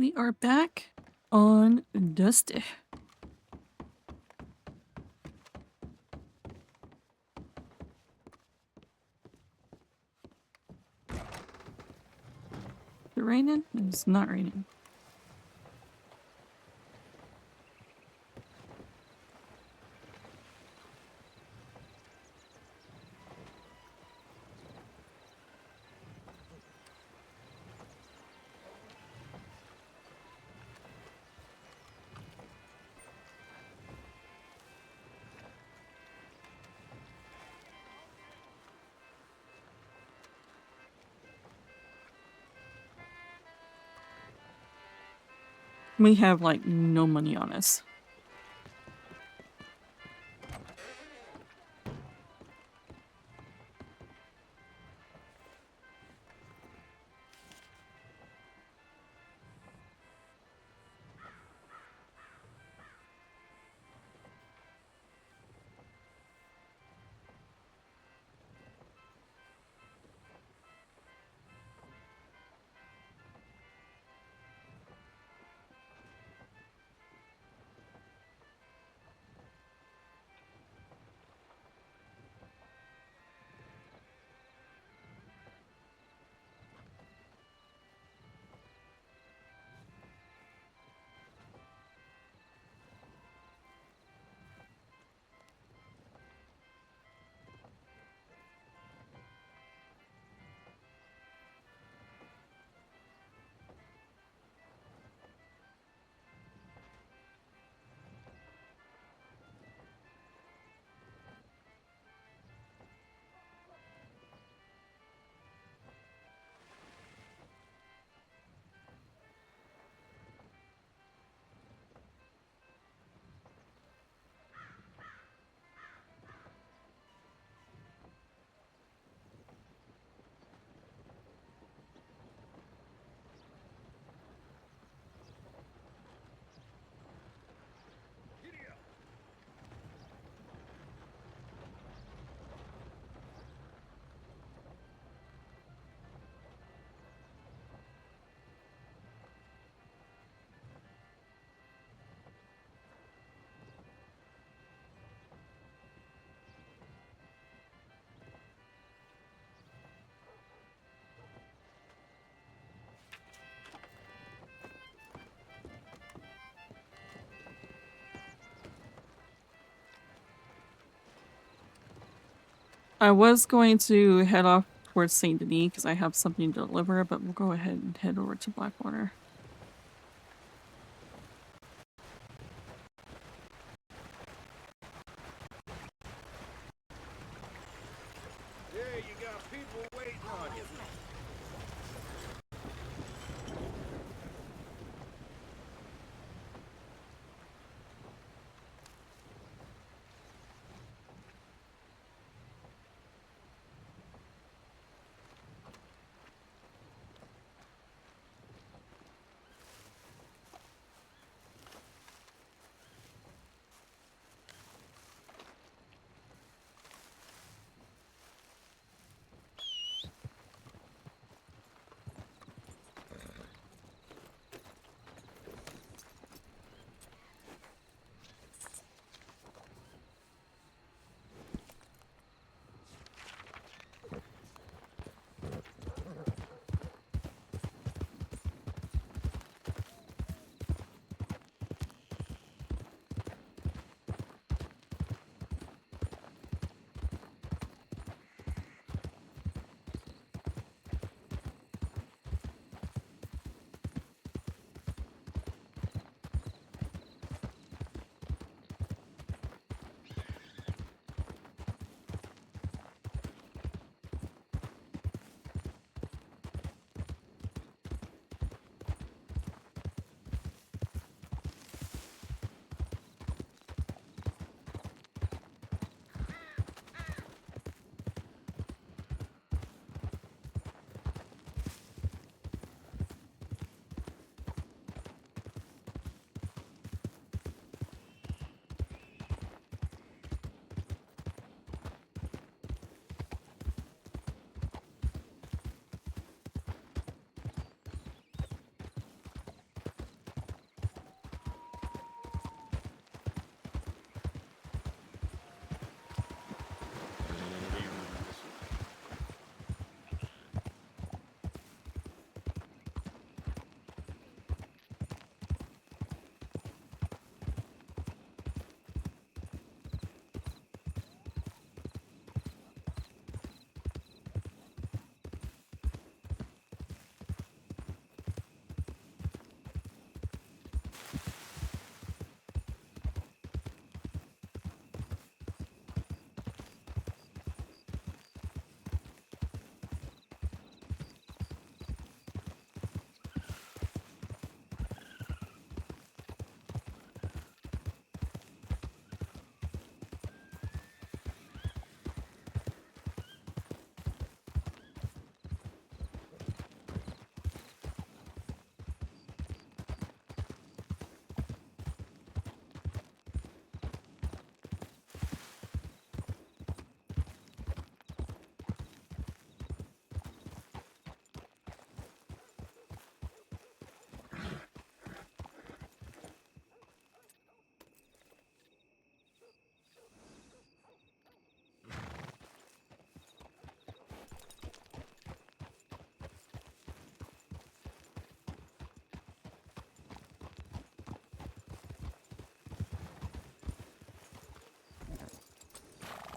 we are back on Dusty. Is it raining? It's not raining. We have like no money on us. I was going to head off towards St. Denis because I have something to deliver, but we'll go ahead and head over to Blackwater. Yeah, you got people waiting on you.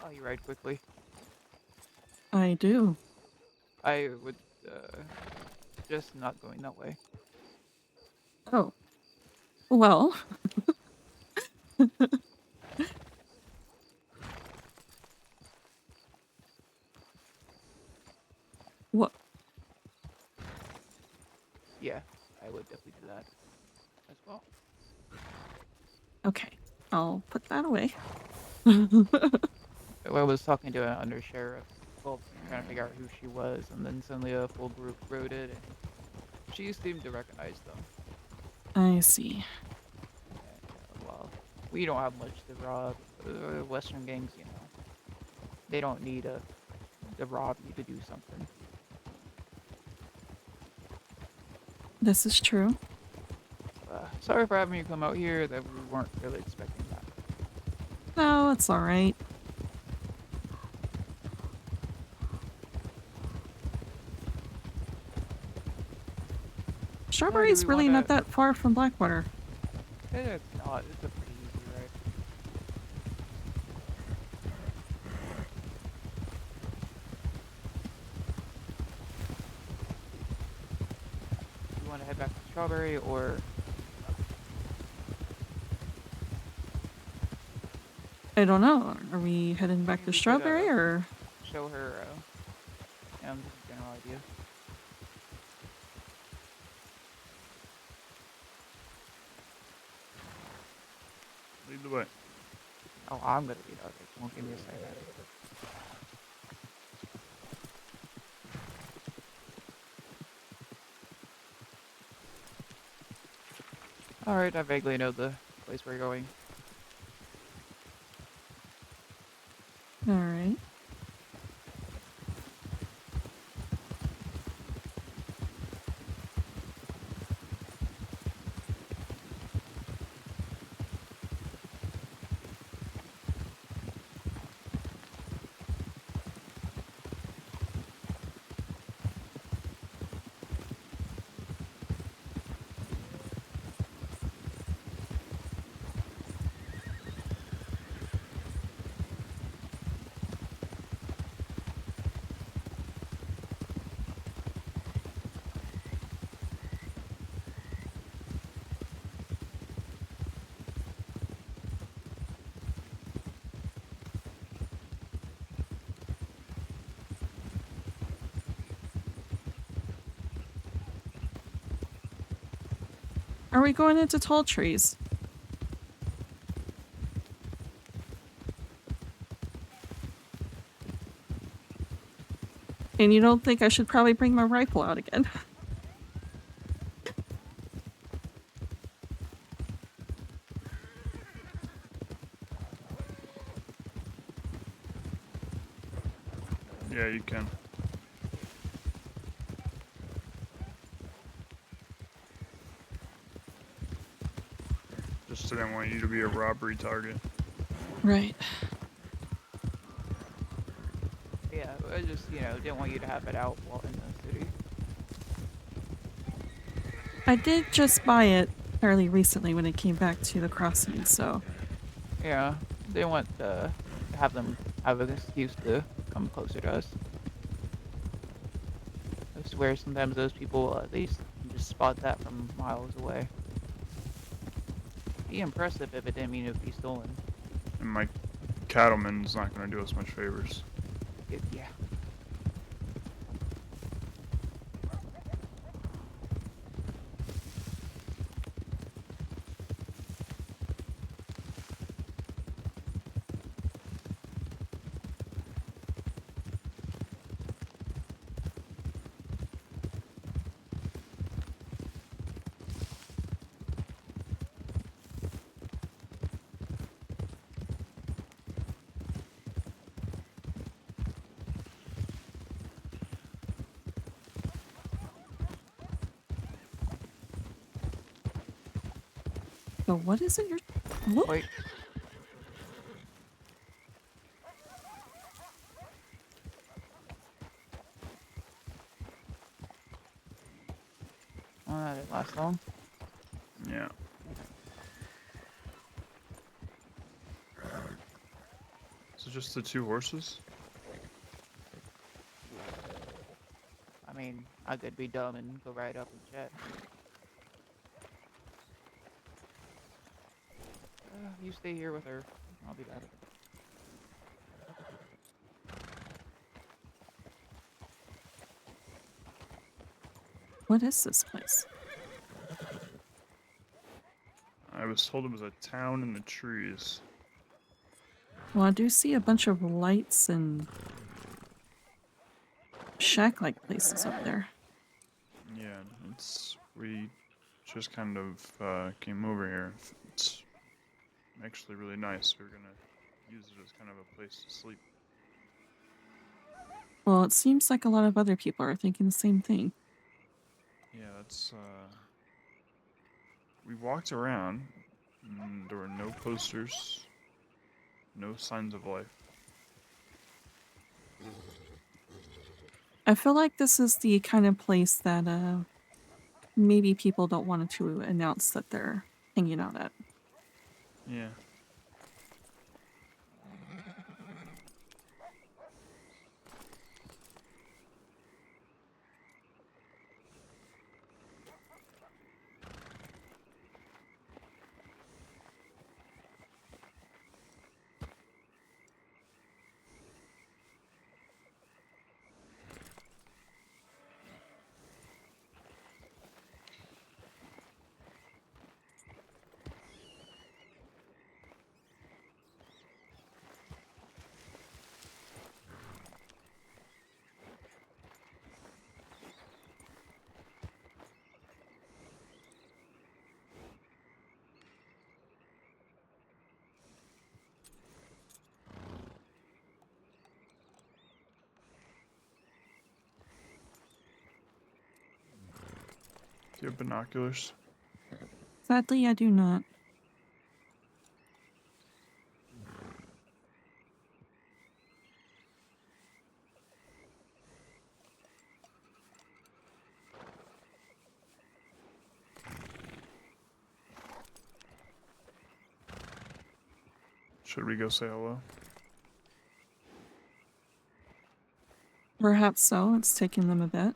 Oh, you ride quickly. I do. I would just not going that way. Oh. Well. What? Yeah, I would definitely do that as well. Okay. I'll put that away. I was talking to an undersheriff, well, trying to figure out who she was, and then suddenly a full group wrote it, and she seemed to recognize them. I see. And, well, we don't have much to rob. Western gangs, they don't need to rob you to do something. This is true. Sorry for having you come out here. That we weren't really expecting that. No, it's alright. Or do we Strawberry's want really not to? that far from Blackwater. It's not. It's a pretty easy ride. You want to head back to Strawberry, or I don't know. Are we heading back maybe to we could Strawberry or? show her just a general idea. Lead the way. Oh, I'm gonna read out it. Won't give me a second. All right, I vaguely know the place we're going. Alright. Are we going into tall trees? And you don't think I should probably bring my rifle out again? Yeah, you can. Just didn't want you to be a robbery target. Right. Yeah, I just didn't want you to have it out while in the city. I did just buy it fairly recently when it came back to the crossing, so. Yeah, they want to have them have an excuse to come closer to us. I swear sometimes those people, they can just spot that from miles away. Be impressive if it didn't mean it would be stolen. And my cattleman's not going to do us much favors. Yeah. So what is it you're... Whoop. Wait. Well, that didn't last long. Yeah. Is it just the 2 horses? I mean, I could be dumb and go right up and chat. You stay here with her. I'll be back. What is this place? I was told it was a town in the trees. Well, I do see a bunch of lights and shack-like places up there. Yeah, we just kind of came over here. It's actually really nice. We're gonna use it as kind of a place to sleep. Well, it seems like a lot of other people are thinking the same thing. Yeah, we walked around, and there were no posters, no signs of life. I feel like this is the kind of place that maybe people don't want to announce that they're hanging out at. Yeah. Do you have binoculars? Sadly, I do not. Should we go say hello? Perhaps so. It's taken them a bit.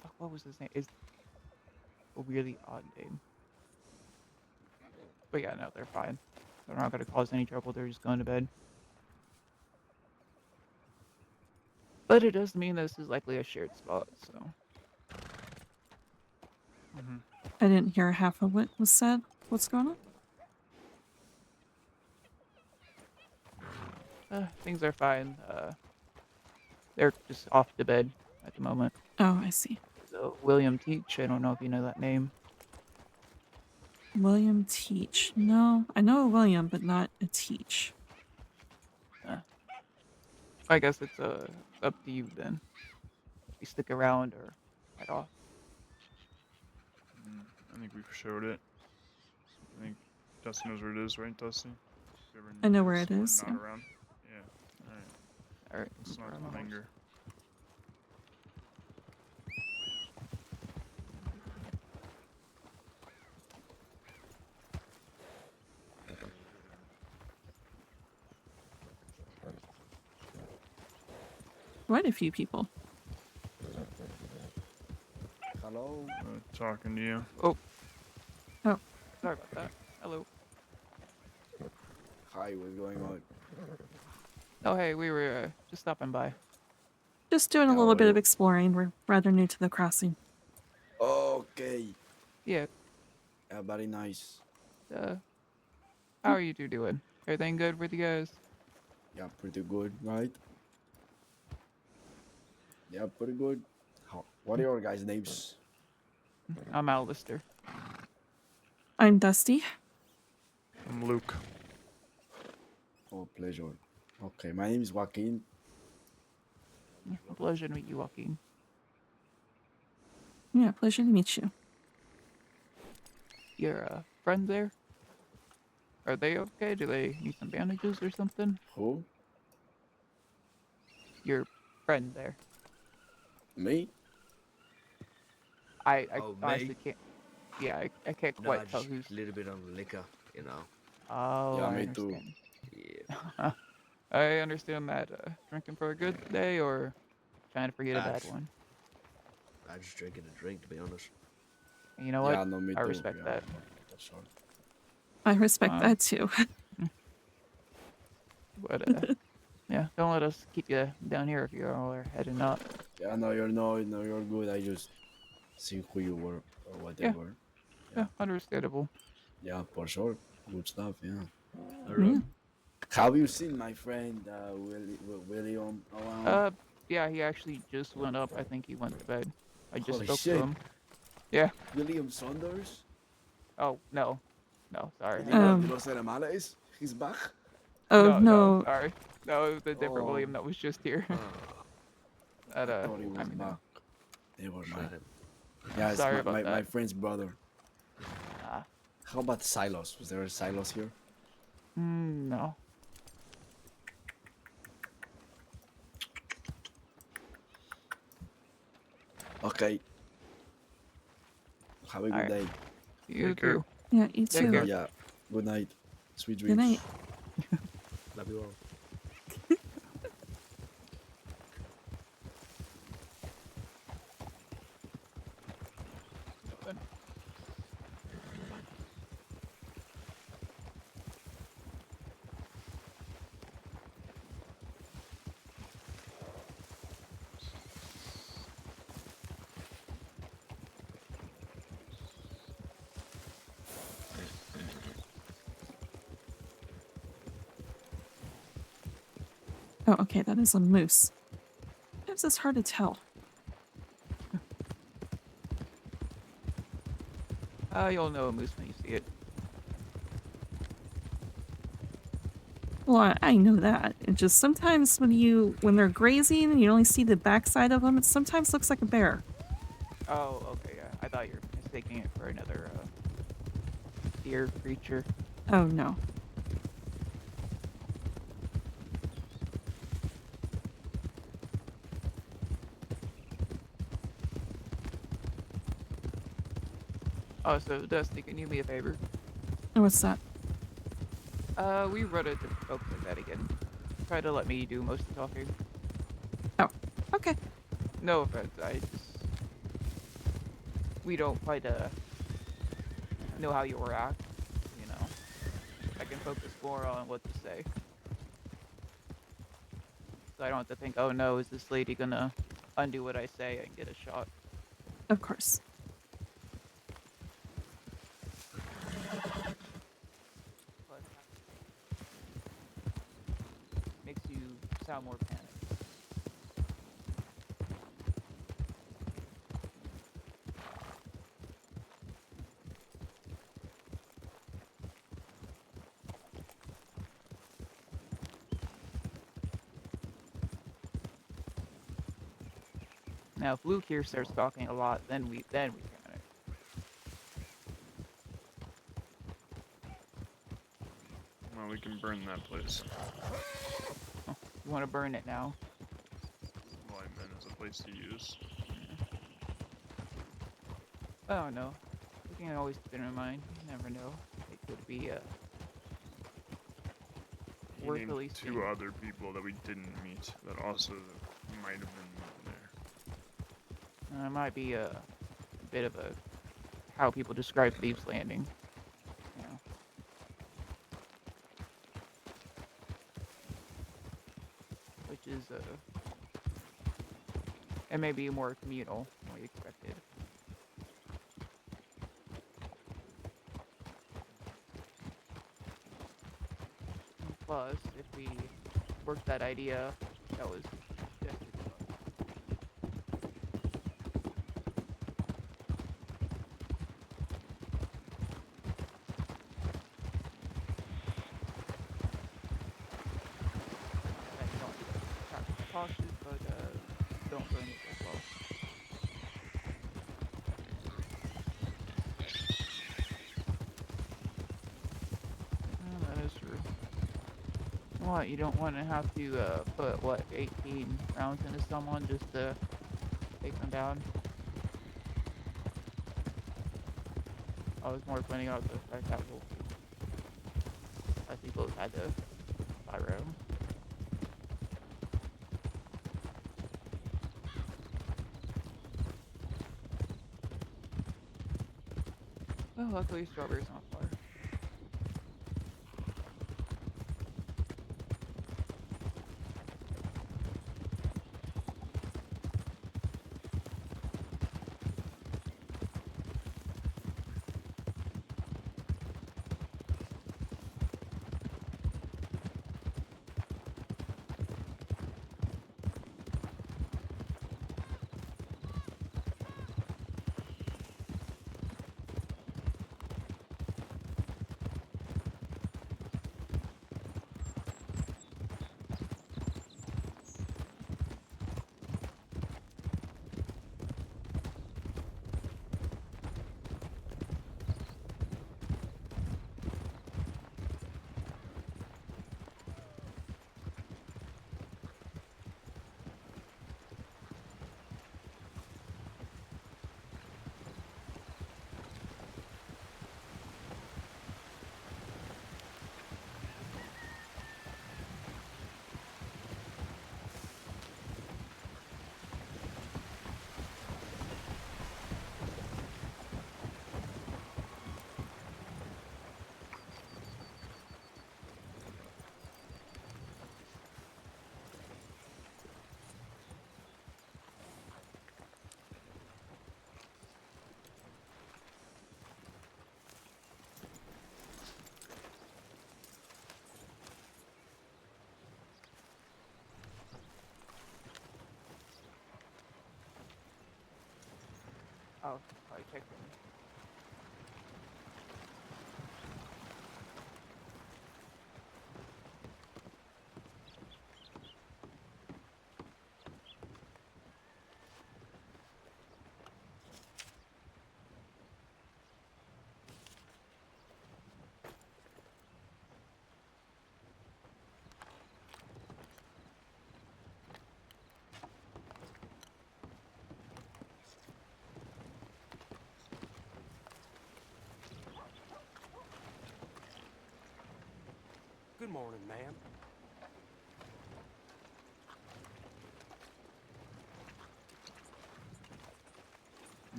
Fuck, what was his name? Is a really odd name. But yeah, no, they're fine. They're not gonna cause any trouble. They're just going to bed. But it does mean this is likely a shared spot, so. Mm-hmm. I didn't hear half of what was said. What's going on? Things are fine. They're just off to bed at the moment. Oh, I see. So, William Teach, I don't know if you know that name. William Teach. No, I know a William, but not a Teach. I guess it's up to you then. You stick around or head off. I think we've showed it. I think Dusty knows where it is, right, Dusty? If you ever I know need where us it when is, we're yeah. not around. Yeah. Alright. Alright, Let's not linger. Quite a few people. Hello? Talking to you. Oh. Oh. Sorry about that. Hello. Hi, what's going on? Oh, hey, we were just stopping by. Just doing a How little are bit of you? exploring. We're rather new to the crossing. Okay. Yeah, Very nice. how are you two doing? Everything good with you guys? Yeah, pretty good, right? Yeah, pretty good. What are your guys' names? I'm Alistair. I'm Dusty. I'm Luke. Oh, pleasure. Okay, my name is Joaquin. A pleasure to meet you, Joaquin. Yeah, pleasure to meet you. Your friend there? Are they okay? Do they need some bandages or something? Who? Your friend there. Me? I Oh, honestly me? can't. Yeah, I can't No, quite tell just who's. a little bit on the liquor, you know. Oh, Yeah, I me too. understand. Yeah. I understand that. Drinking for a good day or trying to forget a I bad just, one. I just drinking a drink, to be honest. And you know what? Yeah, no, me I too. respect Yeah, that. that's all. I respect Uh, that too. but yeah, don't let us keep you down here if you all are heading up. Yeah, no, you're no, no, you're good. I just see who you were or what they Yeah, were. yeah, Yeah, understandable. yeah, for sure. Good stuff. Yeah. All right. Yeah. Have you seen my friend William around? Yeah, he actually just went up. I think he went to bed. I just Holy spoke to shit, him. Yeah. William Saunders, Oh no, no, sorry. de Um. los animales. He's back. Oh No, no. sorry. No, it was the different Oh, William that was just here. Oh, That I thought he I was mean, back. Never mind. shut him. Yeah, it's sorry about my that. friend's brother. Ah, How about Silos? Was there a Silos here? no. Okay. Have a All good right, day. you Take care. too. Yeah, you Take too. care. Yeah. Good night. Sweet Good dreams. night. Love you all. Oh, okay, that is a moose. It's just hard to tell. You'll know a moose when you see it. Well, I know that. It just sometimes when they're grazing and you only see the backside of them, it sometimes looks like a bear. Oh, okay, yeah. I thought you were mistaking it for another deer creature. Oh no. Oh, so Dusty, can you do me a favor? Oh, what's that? We run into folks like that again. Try to let me do most of the talking. Oh, okay. No offense, we don't quite know how you react. You know, I can focus more on what to say, so I don't have to think, oh no, is this lady gonna undo what I say and get a shot? Of course. But makes you sound more panicked. Now, if Luke here starts talking a lot, then we panic. Well, we can burn that place. You want to burn it now? Well, I meant as a place to use. I don't know. You can always keep it in mind. You never know. It could be He worth named releasing. two other people that we didn't meet that also might have been there. It might be a bit of a how people describe Thieves Landing. You know. Which is it may be more communal than we expected. Plus, if we work that idea that was suggested to us, that you don't have to be cautious, but What, you don't want to have to put, what, 18 rounds into someone just to take them down? I was more pointing out the fact that I think both had to fire him. Oh, luckily strawberry's not far. Oh, probably check them. Good morning, ma'am.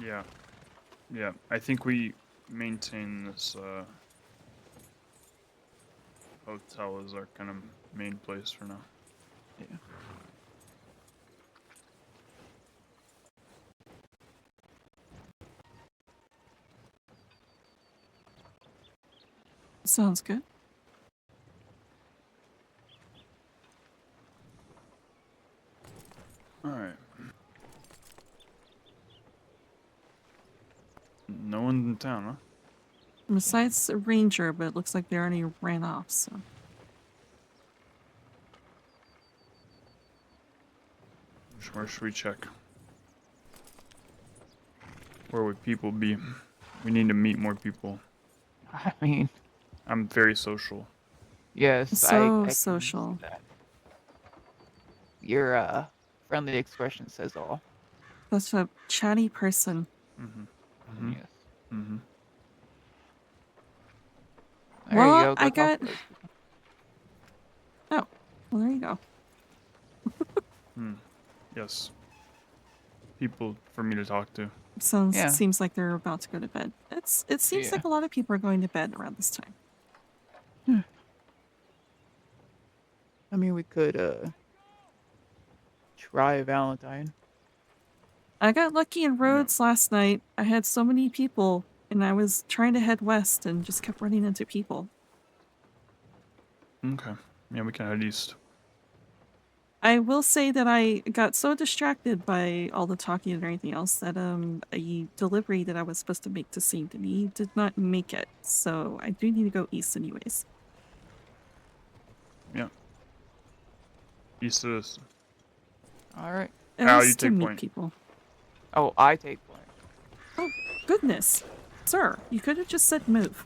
Yeah. Yeah. I think we maintain this hotel as our kind of main place for now. Yeah. Sounds good. Alright. No one in town, huh? Besides the ranger, but it looks like they already ran off, so. Where should we check? Where would people be? We need to meet more people. I mean, I'm very social. yes, So I can social. see that. Your friendly expression says all. Such a chatty person. Mm-hmm. Mm-hmm. Yes. Mm-hmm. There Well, you go. Go I talk got. to those people. Oh, well, there you go. Hmm. Yes. People for me to talk to. Yeah. Seems like they're about to go to bed. It seems Yeah. like a lot of people are going to bed around this time. I mean, we could try Valentine. I got lucky in roads last night. I had so many people, and I was trying to head west and just kept running into people. Okay. Yeah, we can head east. I will say that I got so distracted by all the talking and everything else that a delivery that I was supposed to make to Saint Denis did not make it. So I do need to go east anyways. Yeah. East of this. All right. At Al, you least to take meet point. people. Oh, I take point. Oh, goodness. Sir, you could have just said move.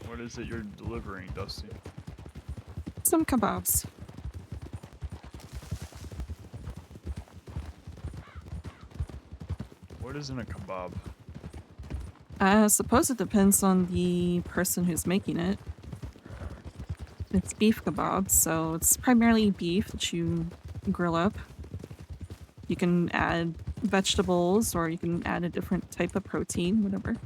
What is it you're delivering, Dusty? Some kebabs. What is in a kebab? I suppose it depends on the person who's making it. It's beef kebabs, so it's primarily beef that you grill up. You can add vegetables or you can add a different type of protein, whatever.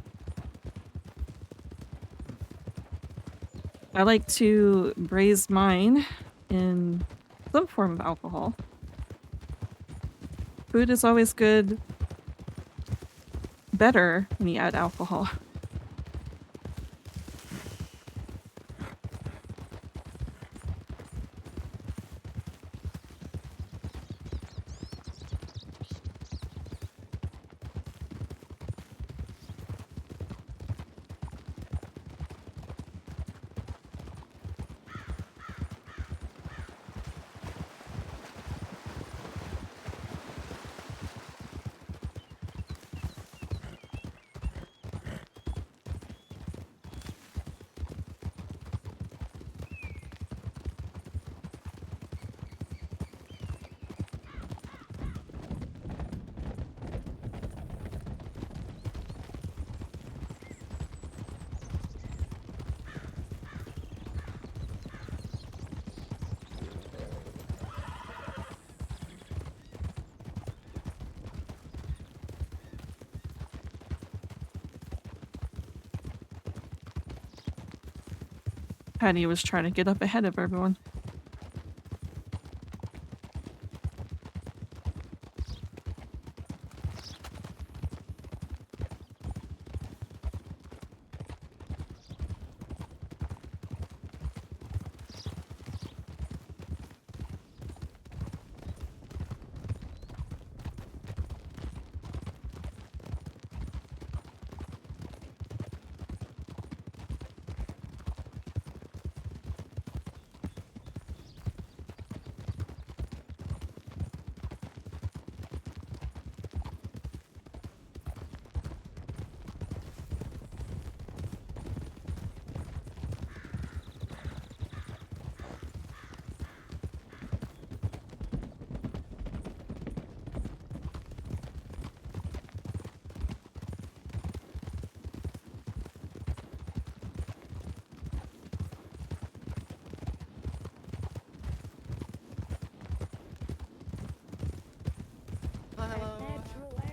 I like to braise mine in some form of alcohol. Food is always good, better when you add alcohol. Patty was trying to get up ahead of everyone.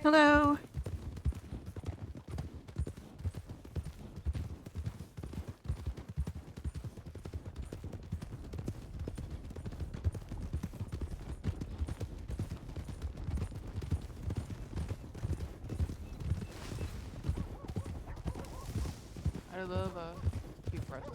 Hello. I love keep pressing.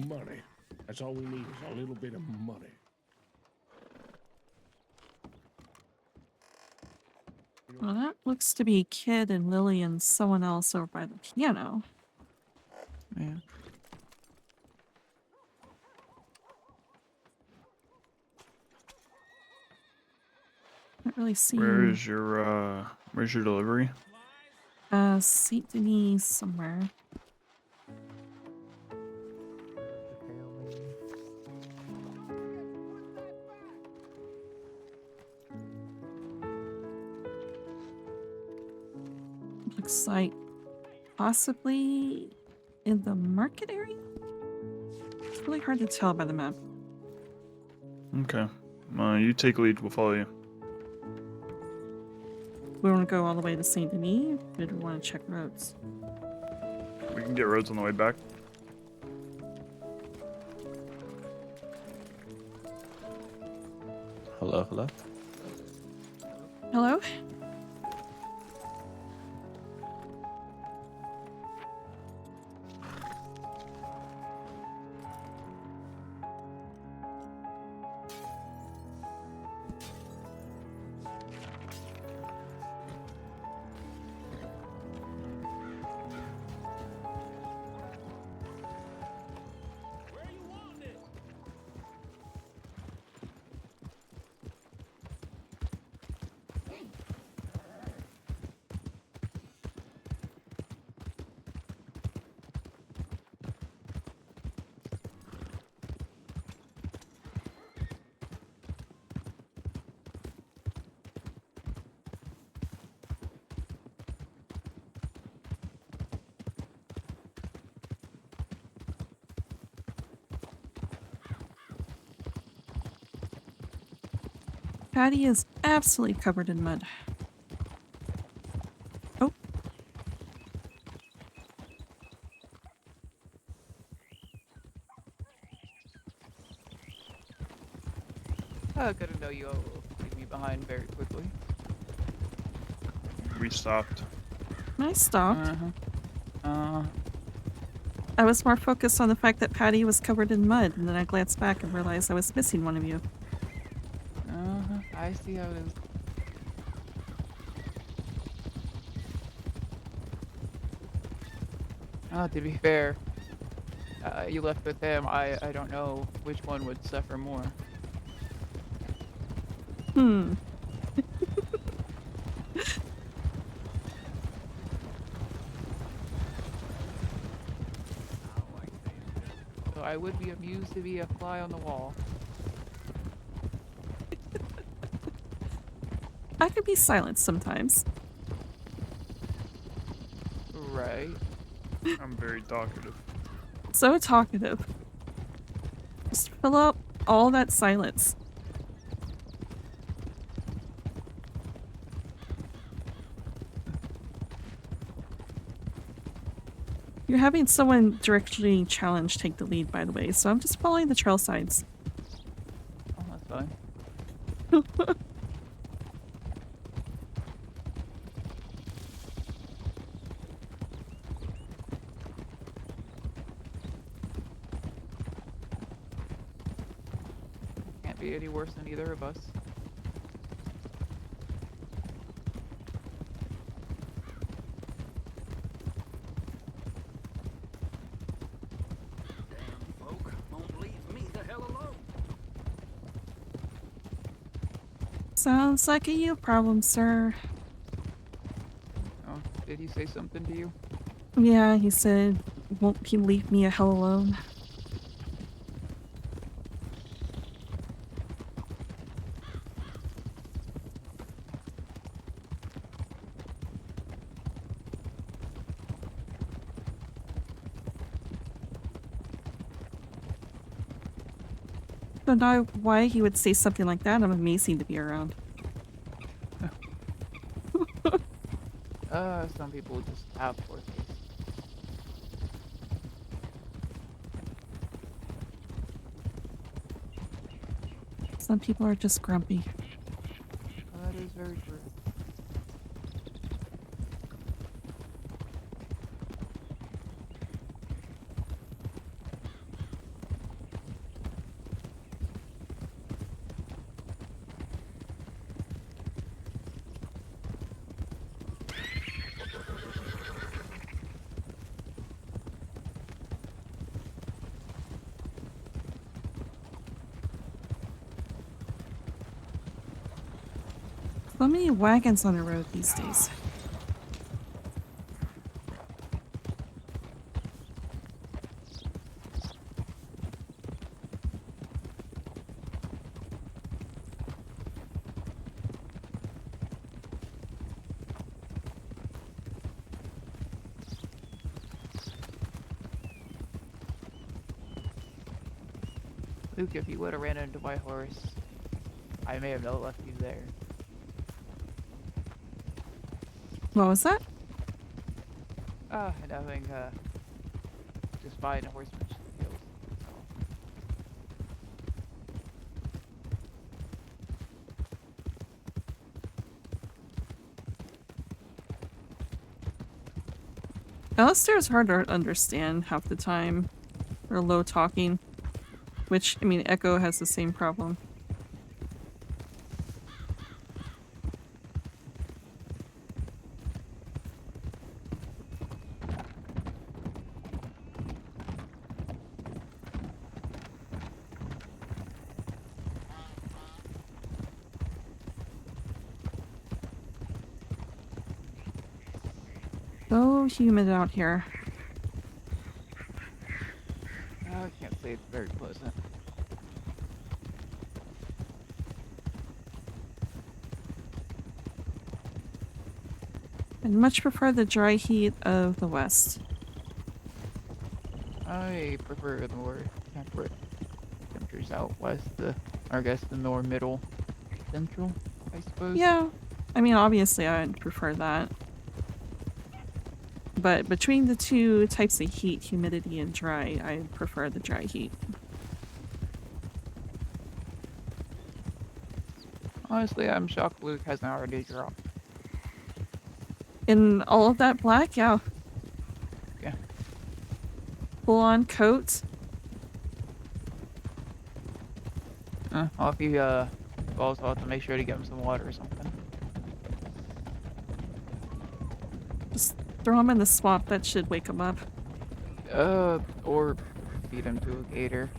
Money. That's all we need is a little bit of money. Well, that looks to be Kid and Lily and someone else over by the piano. Yeah. Not really Where seeing is where's your delivery? Saint Denis somewhere. Looks like possibly in the market area? It's really hard to tell by the map. Okay. You take lead. We'll follow you. We want to go all the way to Saint Denis, or do we want to check roads? We can get roads on the way back. Hello, hello. Hello? Patty is absolutely covered in mud. Oh. Good to know you will leave me behind very quickly. We stopped. I stopped. Uh-huh. I was more focused on the fact that Patty was covered in mud, and then I glanced back and realized I was missing one of you. I see how it is. To be fair, you left with him. I don't know which one would suffer more. Hmm. So I would be amused to be a fly on the wall. I could be silent sometimes. Right. I'm very talkative. So talkative. Just fill up all that silence. You're having someone directly challenge take the lead, by the way, so I'm just following the trail signs. Oh, that's fine. Can't be any worse than either of us. Damn folk won't leave me the hell alone. Sounds like a you problem, sir. Oh, did he say something to you? Yeah, he said, won't he leave me a hell alone? Don't know why he would say something like that. I'm amazing to be around. Some people just have poor taste. Some people are just grumpy. That is very true. So many wagons on the road these days. Luke, if you would have ran into my horse, I may have not left you there. What was that? Nothing, just buying a horseman's skills. Alistair is hard to understand half the time. Or low talking. Which, I mean, Echo has the same problem. So humid out here. I can't say it's very pleasant. I'd much prefer the dry heat of the west. I prefer the more temperate temperatures out west, or I guess the more middle central, I suppose. Yeah, I mean, obviously I'd prefer that. But between the two types of heat, humidity and dry, I prefer the dry heat. Honestly, I'm shocked Luke hasn't already dropped. In all of that black, yeah. Yeah. Full on coat. Well, if you, also have to make sure to get him some water or something. Just throw him in the swamp, that should wake him up. Or feed him to a gator.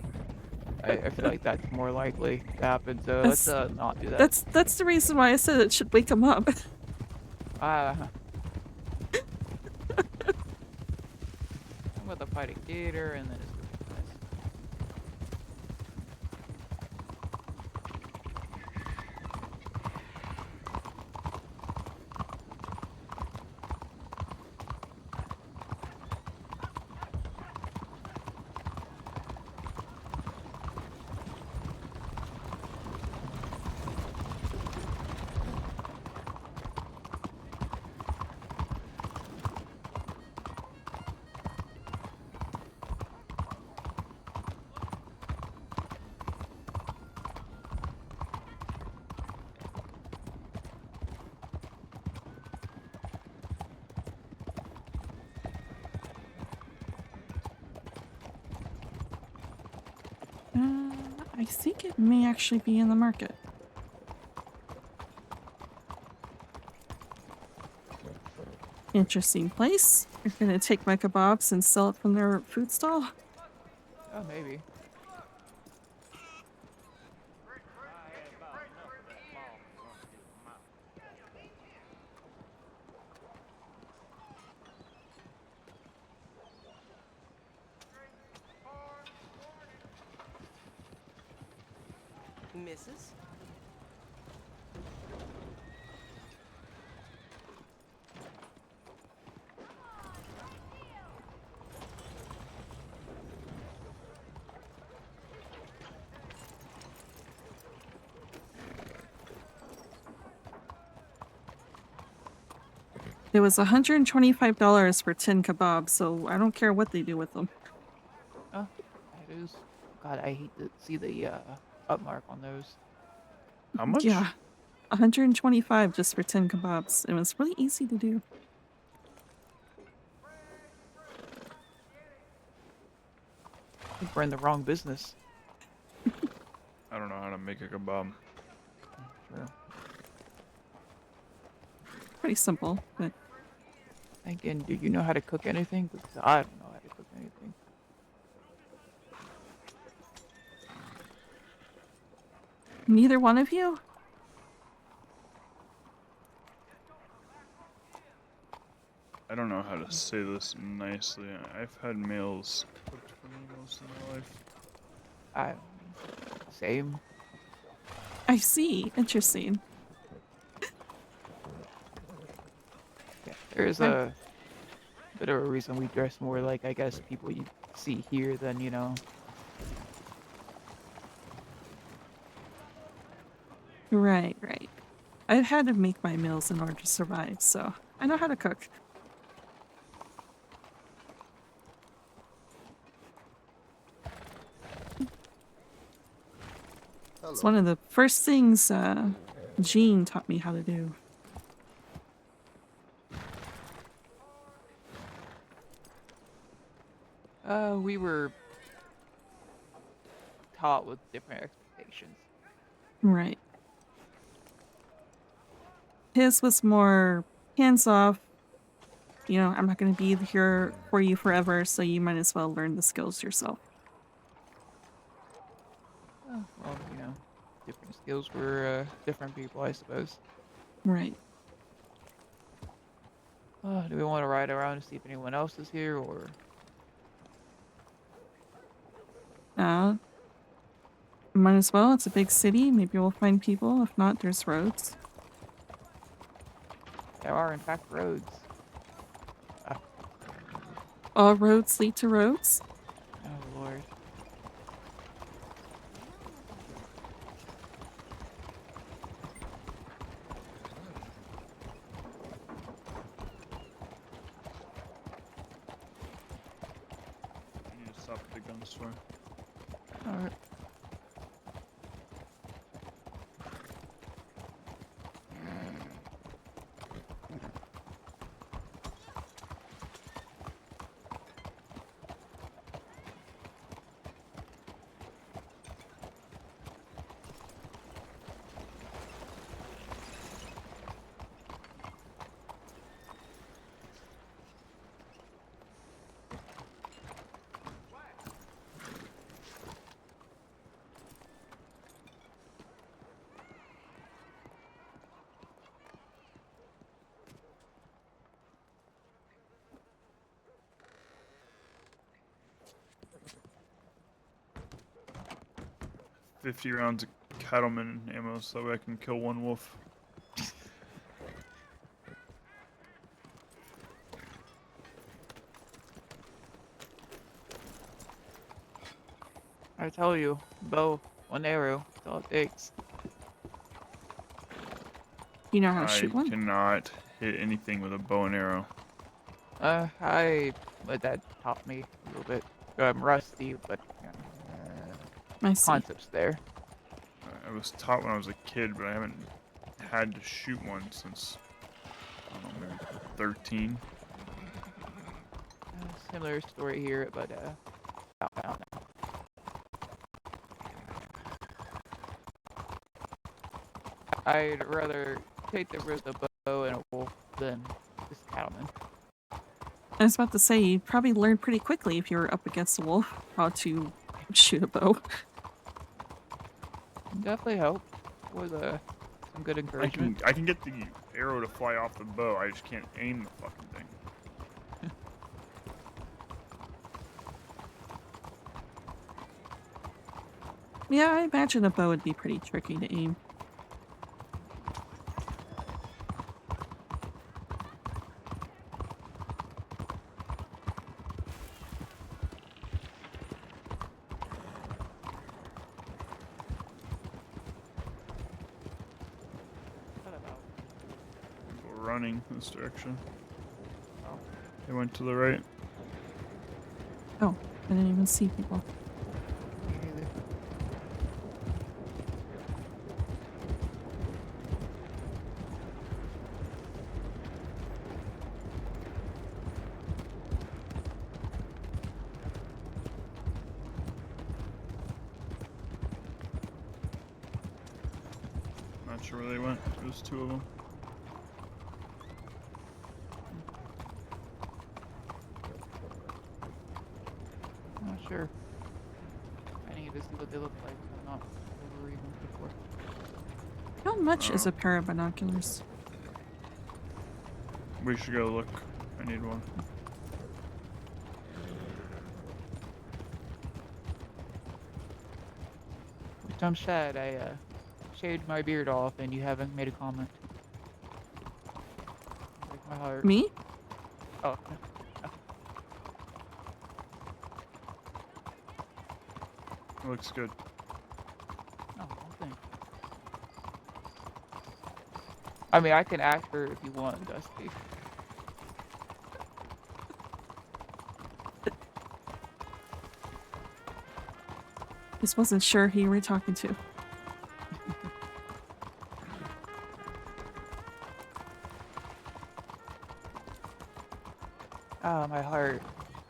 I feel like that's more likely to happen, so That's- let's, not do that. That's the reason why I said it should wake him up. I'm about to fight a gator and then it's gonna be nice. I think it may actually be in the market. Interesting place. You're gonna take my kebabs and sell it from their food stall? Oh, maybe. Mrs.? It was $125 for 10 kebabs, so I don't care what they do with them. Oh, that is. God, I hate to see the upmark on those. How much? Yeah. 125 just for 10 kebabs. It was really easy to do. I think we're in the wrong business. I don't know how to make a kebab. True. Pretty simple, but Again, do you know how to cook anything? Because I don't know how to cook anything. neither one of you? say this nicely. I've had meals cooked for me most of my life. I same. I see. Interesting. Yeah, there's I, a bit of a reason we dress more like, I guess, people you see here than, you know. right, right. I've had to make my meals in order to survive, so I know how to cook. It's one Hello. of the first things Jean taught me how to do. We were taught with different expectations. Right. His was more hands off. You know, I'm not going to be here for you forever, so you might as well learn the skills yourself. Well, you know, different skills for different people, I suppose. Right. Do we want to ride around to see if anyone else is here, or Uh, might as well. It's a big city. Maybe we'll find people. If not, there's roads. there are in fact roads? Ah, All roads lead to roads? oh lord. I need to stop at the gun store. All right. $50 rounds of cattleman ammo so that way I can kill one wolf. I tell you, bow, one arrow, that's all it takes. You know how to I shoot one? cannot hit anything with a bow and arrow. My dad taught me a little bit. I'm rusty, but you know, I see. concepts there. I was taught when I was a kid, but I haven't had to shoot one since, I don't know, maybe 13. Similar story here, but outbound now. I'd rather take the risk of a bow and a wolf than this cattleman. I was about to say, you'd probably learn pretty quickly if you were up against a wolf how to shoot a bow. Definitely help with some good encouragement. I can get the arrow to fly off the bow. I just can't aim the fucking thing. Yeah, I imagine a bow would be pretty tricky to aim. What about? People running this direction. Oh, They went to the right. Oh, I didn't even see people. me neither. Not sure where they went. There was two of them. Not sure. I need to see what they look like. I'm not ever even before. How much is a pair of binoculars? We should go look. I need one. I'm sad. I shaved my beard off, and you haven't made a comment. Break my heart. Me? Oh. Looks good. Oh, well, thanks. I mean, I can ask her if you want, Dusty. Just wasn't sure who you were talking to. Ah, my heart.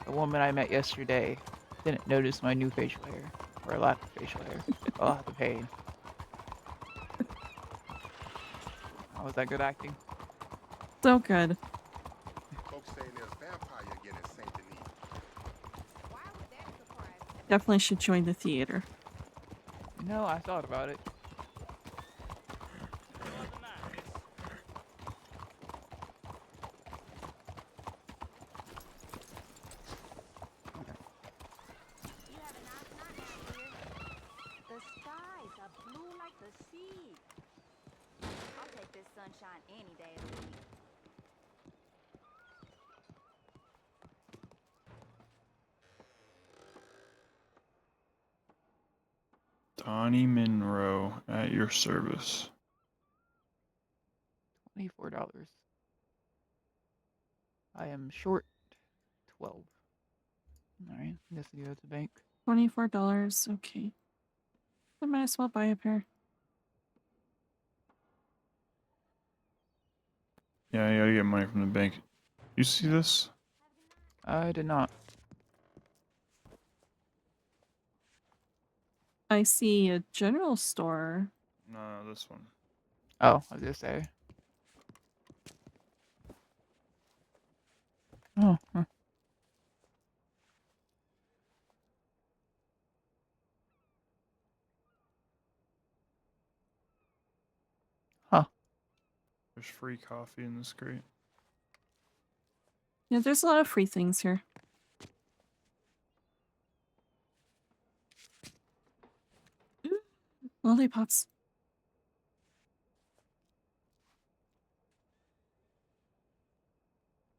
The woman I met yesterday didn't notice my new facial hair. Or lack of facial hair. Oh, the pain. Oh, was that good acting? So good. Folks saying there's vampire again in Saint Denis. Why would that surprise me? Definitely should join the theater. No, I thought about it. You have a nice night out here. The skies are blue like the sea. I'll take this sunshine any day of the week. Donnie Monroe at your service. $24. I am short 12. Alright, I guess I go to the bank. $24. Okay. I might as well buy a pair. Yeah, I gotta get money from the bank. You see this? I did not. I see a general store. No, this one. Oh, I was gonna say. Oh, huh. Huh. There's free coffee in this crate. Yeah, there's a lot of free things here. Lollipops.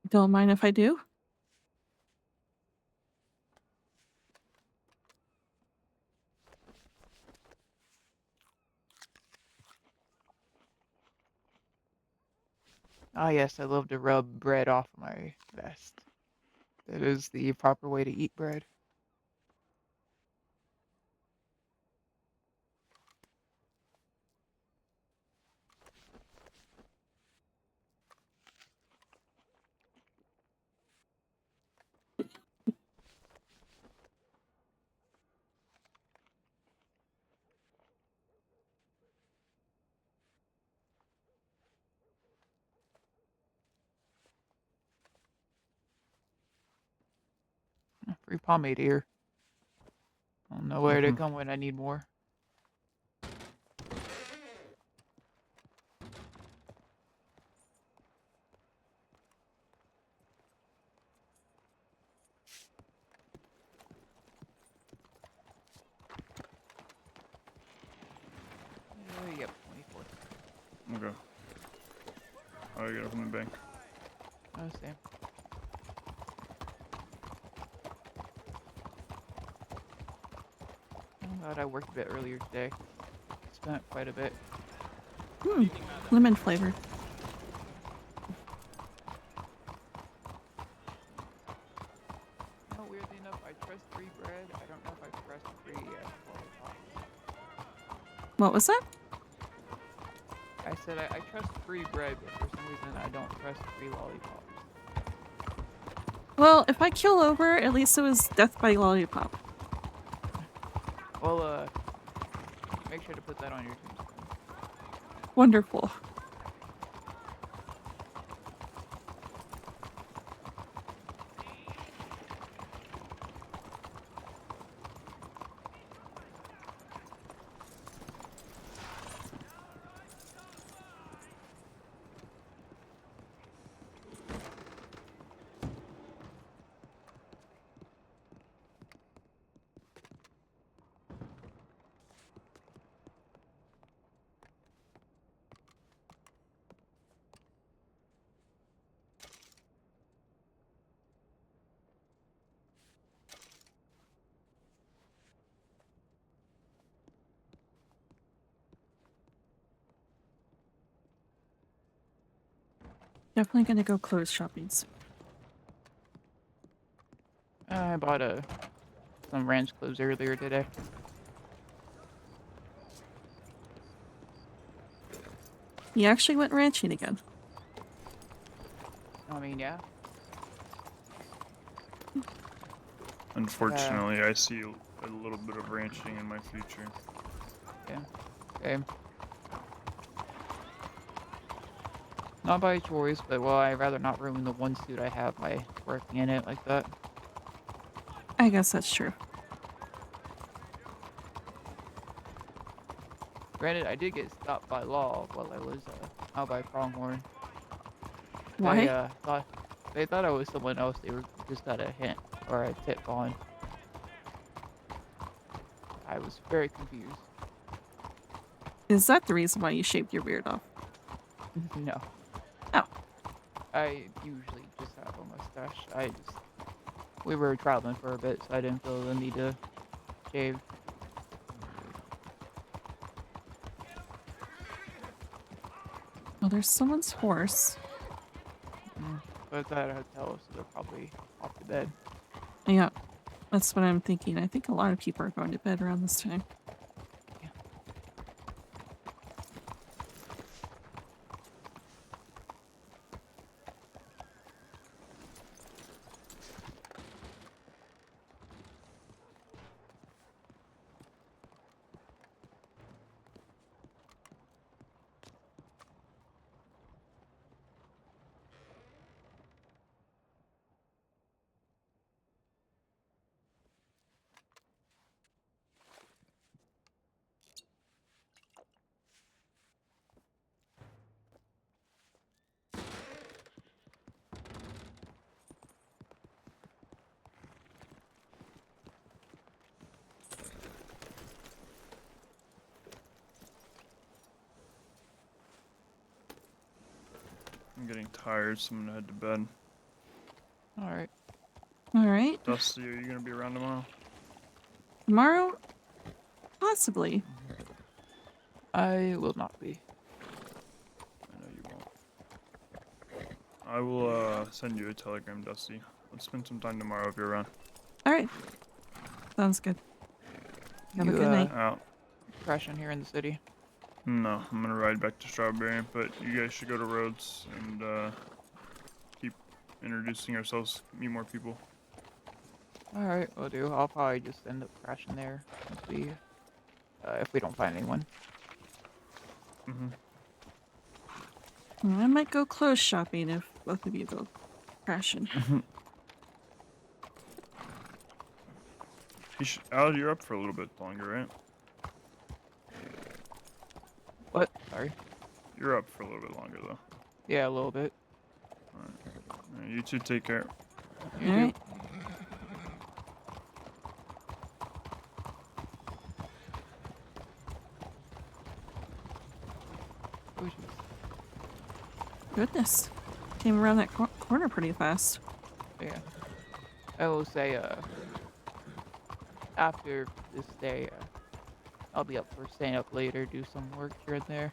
Don't mind if I do? Ah, yes, I love to rub bread off my vest. That is the proper way to eat bread. Free pomade here. I don't know where to come when I need more. Yep, 24. Okay. I gotta get it from the bank. Oh, same. I'm glad I worked a bit earlier today. Spent quite a bit. Lemon flavor. No, weirdly enough, I trust free bread. I don't know if I trust free lollipop. What was that? I said I trust free bread, but for some reason I don't trust free lollipops. Well, if I kill over, at least it was death by lollipop. Well, make sure to put that on your tombstone. Wonderful. Definitely gonna go clothes shopping soon. I bought some ranch clothes earlier today. You actually went ranching again. I mean, yeah. Unfortunately, I see a little bit of ranching in my future. Yeah. Same. Not by choice, but well, I'd rather not ruin the one suit I have by working in it like that. I guess that's true. Granted, I did get stopped by law while I was out by Pronghorn. Why? They thought I was someone else. They were just got a hint or a tip on. I was very confused. Is that the reason why you shaved your beard off? No. Oh. I usually just have a mustache. We were traveling for a bit, so I didn't feel the need to shave. Well, there's someone's horse. But it's at a hotel, so they're probably off to bed. Yeah, that's what I'm thinking. I think a lot of people are going to bed around this time. Yeah. I'm getting tired, so I'm gonna head to bed. All right. All right. Dusty, are you gonna be around tomorrow? Tomorrow? Possibly. I will not be. I know you won't. I will send you a telegram, Dusty. Let's spend some time tomorrow if you're around. All right. Sounds good. Have a You, good night. Out. Crashing here in the city. No, I'm gonna ride back to Strawberry, but you guys should go to Rhodes and keep introducing yourselves, meet more people. All right, will do. I'll probably just end up crashing there if we don't find anyone. I might go clothes shopping if both of you go crashing. Al, you're up for a little bit longer, right? What? Sorry. You're up for a little bit longer, though. Yeah, a little bit. Alright, you two take care. You All do. right. Oh, jeez. Goodness. Came around that corner pretty fast. Yeah. I will say, after this day, I'll be up for staying up later, do some work here and there.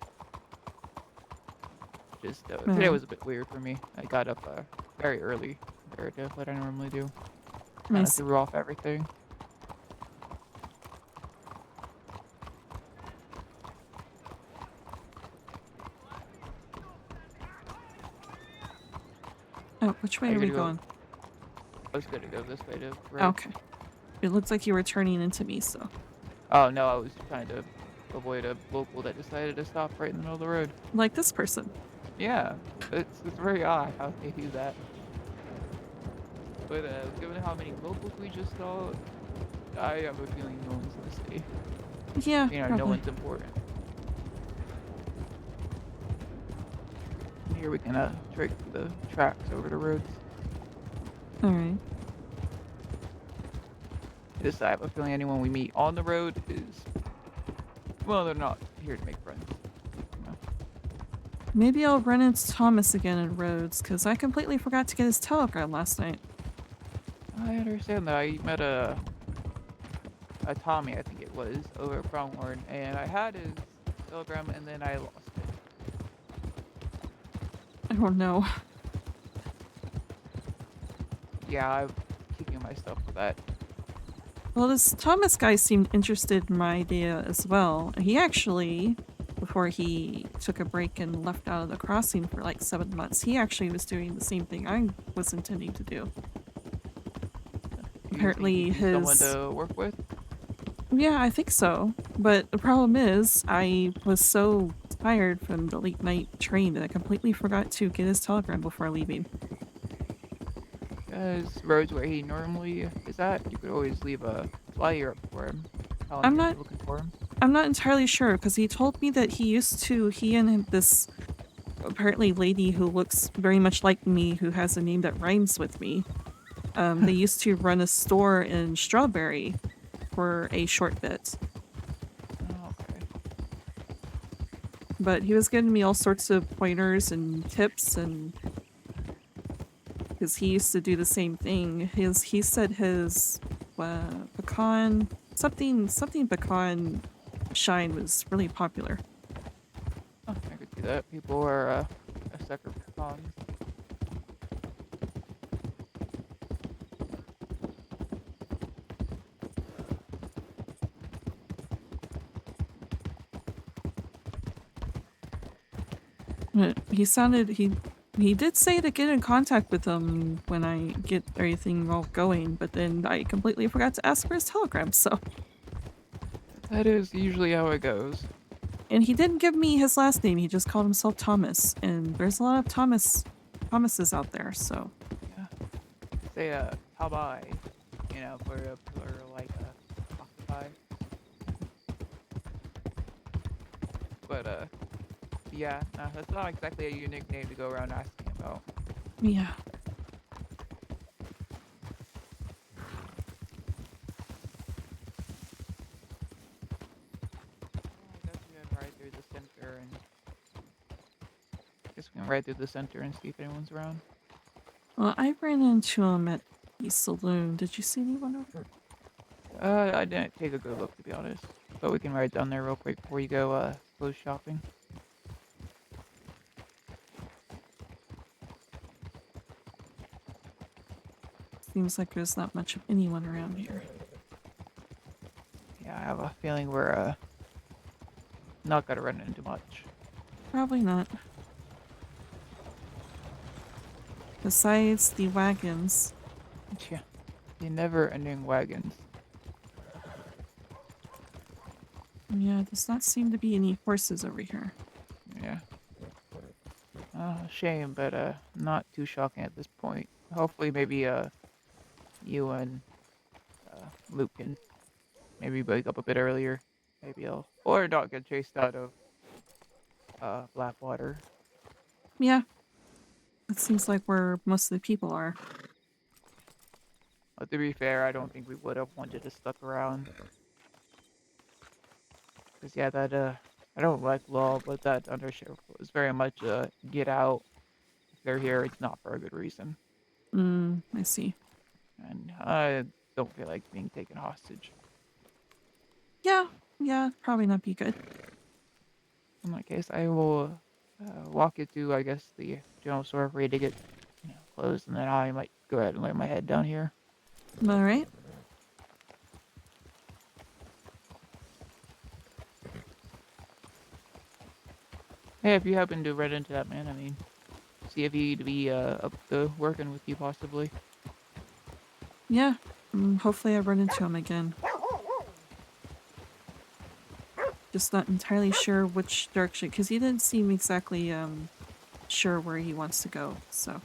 Just, today was a bit weird for me. I got up, very early compared to what I normally do. Kinda Nice. threw off everything. Oh, which way Are are you we gonna go? going? I was gonna go this way to Rhodes. Okay. It looked like you were turning into me, so. Oh no, I was trying to avoid a local that decided to stop right in the middle of the road. Like this person. Yeah, it's very odd how they do that. But given how many locals we just saw, I have a feeling no one's in the city. Yeah, You know, probably. no one's important. Here we can trek the tracks over the roads. All right. This I have a feeling anyone we meet on the road is, well, they're not here to make friends. You know? Maybe I'll run into Thomas again in Rhodes, because I completely forgot to get his telegram last night. I understand that. I met a Tommy, I think it was, over at Pronghorn, and I had his telegram and then I lost it. I don't know. yeah, I'm keeping my stuff for that. Well, this Thomas guy seemed interested in my idea as well. He actually, before he took a break and left out of the crossing for like 7 months, he actually was doing the same thing I was intending to do. Do you think Apparently he'd be someone his... to work with? Yeah, I think so. But the problem is, I was so tired from the late night train that I completely forgot to get his telegram before leaving. Because roads where he normally is at, you could always leave a flyer up for him, telling I'm you're not looking for him. I'm not entirely sure because he told me that he and this apparently lady who looks very much like me who has a name that rhymes with me. They used to run a store in Strawberry for a short bit. Oh, okay. But he was giving me all sorts of pointers and tips, and because he used to do the same thing. He said his pecan something pecan shine was really popular. Oh, I could see that. People are a sucker for pawns. He did say to get in contact with him when I get everything all going, but then I completely forgot to ask for his telegram, so. That is usually how it goes. And he didn't give me his last name, he just called himself Thomas, and there's a lot of Thomases out there, so. Yeah. Say tabai, you know, for like octopi. But yeah, no, that's not exactly a unique name to go around asking about. Yeah. I guess we can ride through the center and see if anyone's around. Well, I ran into him at the saloon. Did you see anyone over? I didn't take a good look to be honest, but we can ride down there real quick before you go clothes shopping. Seems like there's not much of anyone around here. Yeah, I have a feeling we're not gonna run into much. Probably not. Besides the wagons. Yeah, the never-ending wagons. Yeah, does not seem to be any horses over here. Yeah. Shame, but not too shocking at this point. Hopefully, maybe you and Luke can maybe wake up a bit earlier. Maybe I'll or not get chased out of Blackwater. Yeah, it seems like where most of the people are. But to be fair, I don't think we would have wanted to stuck around. Cause yeah, that I don't like law, but that undersheriff was very much get out. If they're here, it's not for a good reason, I see. and I don't feel like being taken hostage. Yeah, probably not be good. In that case, I will walk you to, I guess, the general store for you to get clothes, and then I might go ahead and lay my head down here. All right. Hey, if you happen to run into that man, I mean, see if he'd be up to working with you possibly. Yeah, hopefully I run into him again. Just not entirely sure which direction, because he didn't seem exactly sure where he wants to go, so.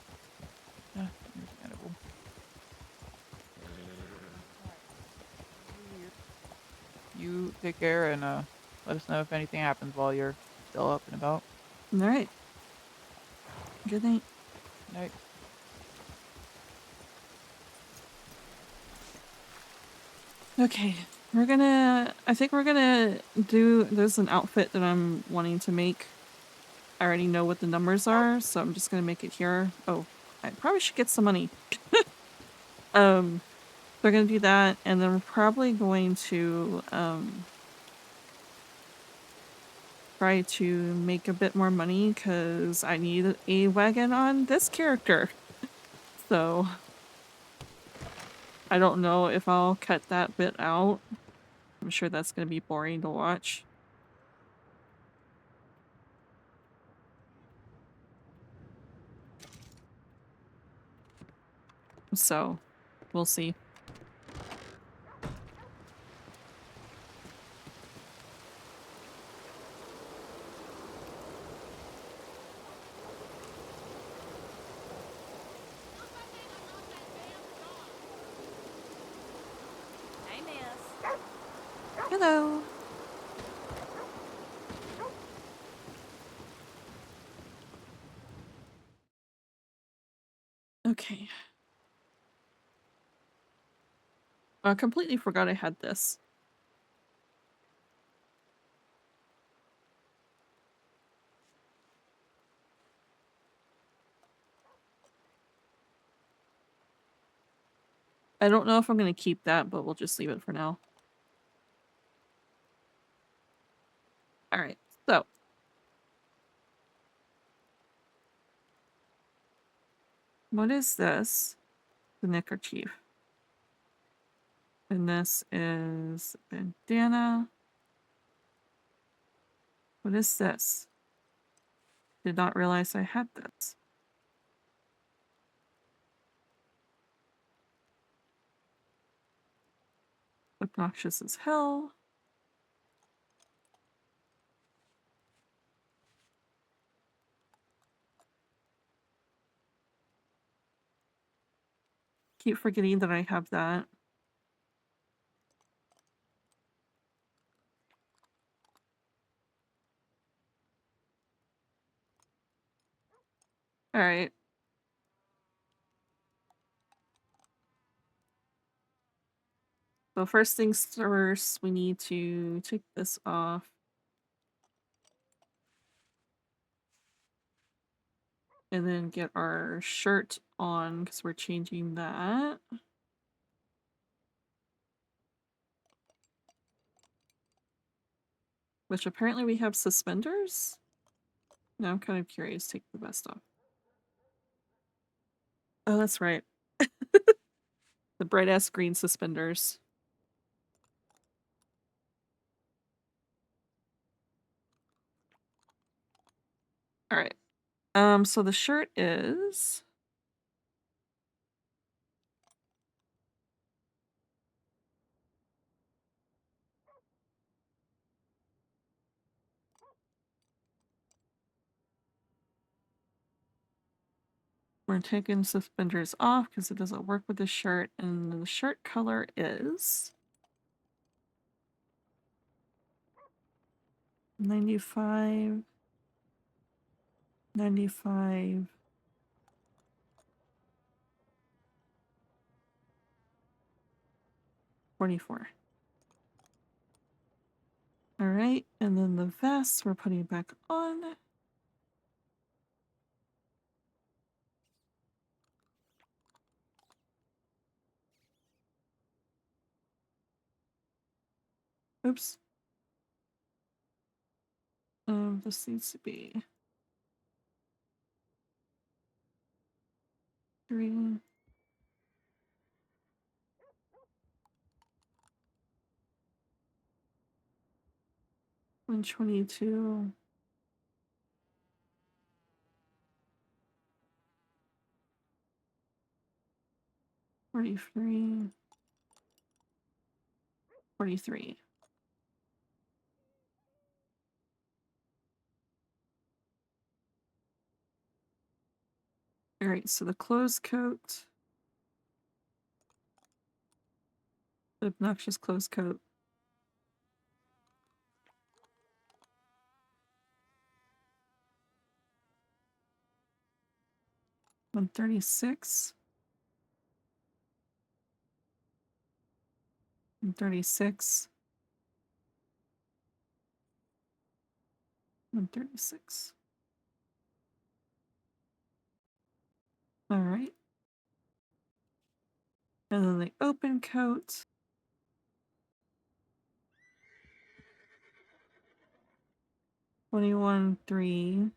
Yeah, understandable. You take care and let us know if anything happens while you're still up and about. All right. Good night. Night. Okay, I think we're gonna there's an outfit that I'm wanting to make. I already know what the numbers are, so I'm just gonna make it here. Oh, I probably should get some money. We're gonna do that, and then we're probably going to, try to make a bit more money, because I need a wagon on this character. So, I don't know if I'll cut that bit out. I'm sure that's gonna be boring to watch. So, we'll see. Hey, miss. Hello. Okay. I completely forgot I had this. I don't know if I'm gonna keep that, but we'll just leave it for now. Alright, so. What is this? The neckerchief. And this is bandana. What is this? Did not realize I had this. Obnoxious as hell. Keep forgetting that I have that. Alright. So first things first, we need to take this off. And then get our shirt on because we're changing that. Which apparently we have suspenders? Now I'm kind of curious. Take the vest off. Oh, that's right. The bright ass green suspenders. Alright. So the shirt is we're taking suspenders off because it doesn't work with the shirt, and the shirt color is 95, 95, 44. Alright, and then the vest we're putting back on. Oops. This needs to be 3. 122. 43. 43. Alright, so the closed coat. The obnoxious closed coat. 136. 136. 136. Alright. And then the open coat. 21.3.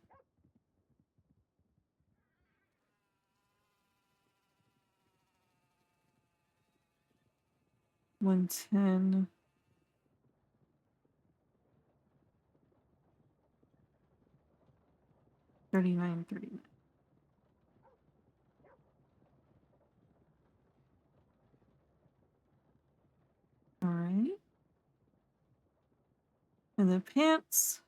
110. $39.39. All right. And the pants.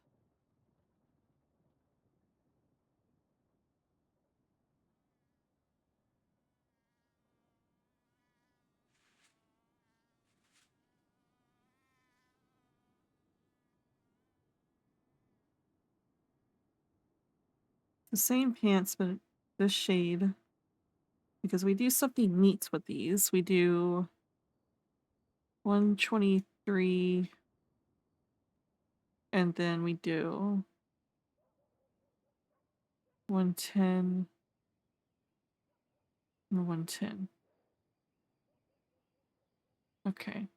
The same pants, but this shade. Because we do something neat with these. We do 123, and then we do 110 and 110. Okay.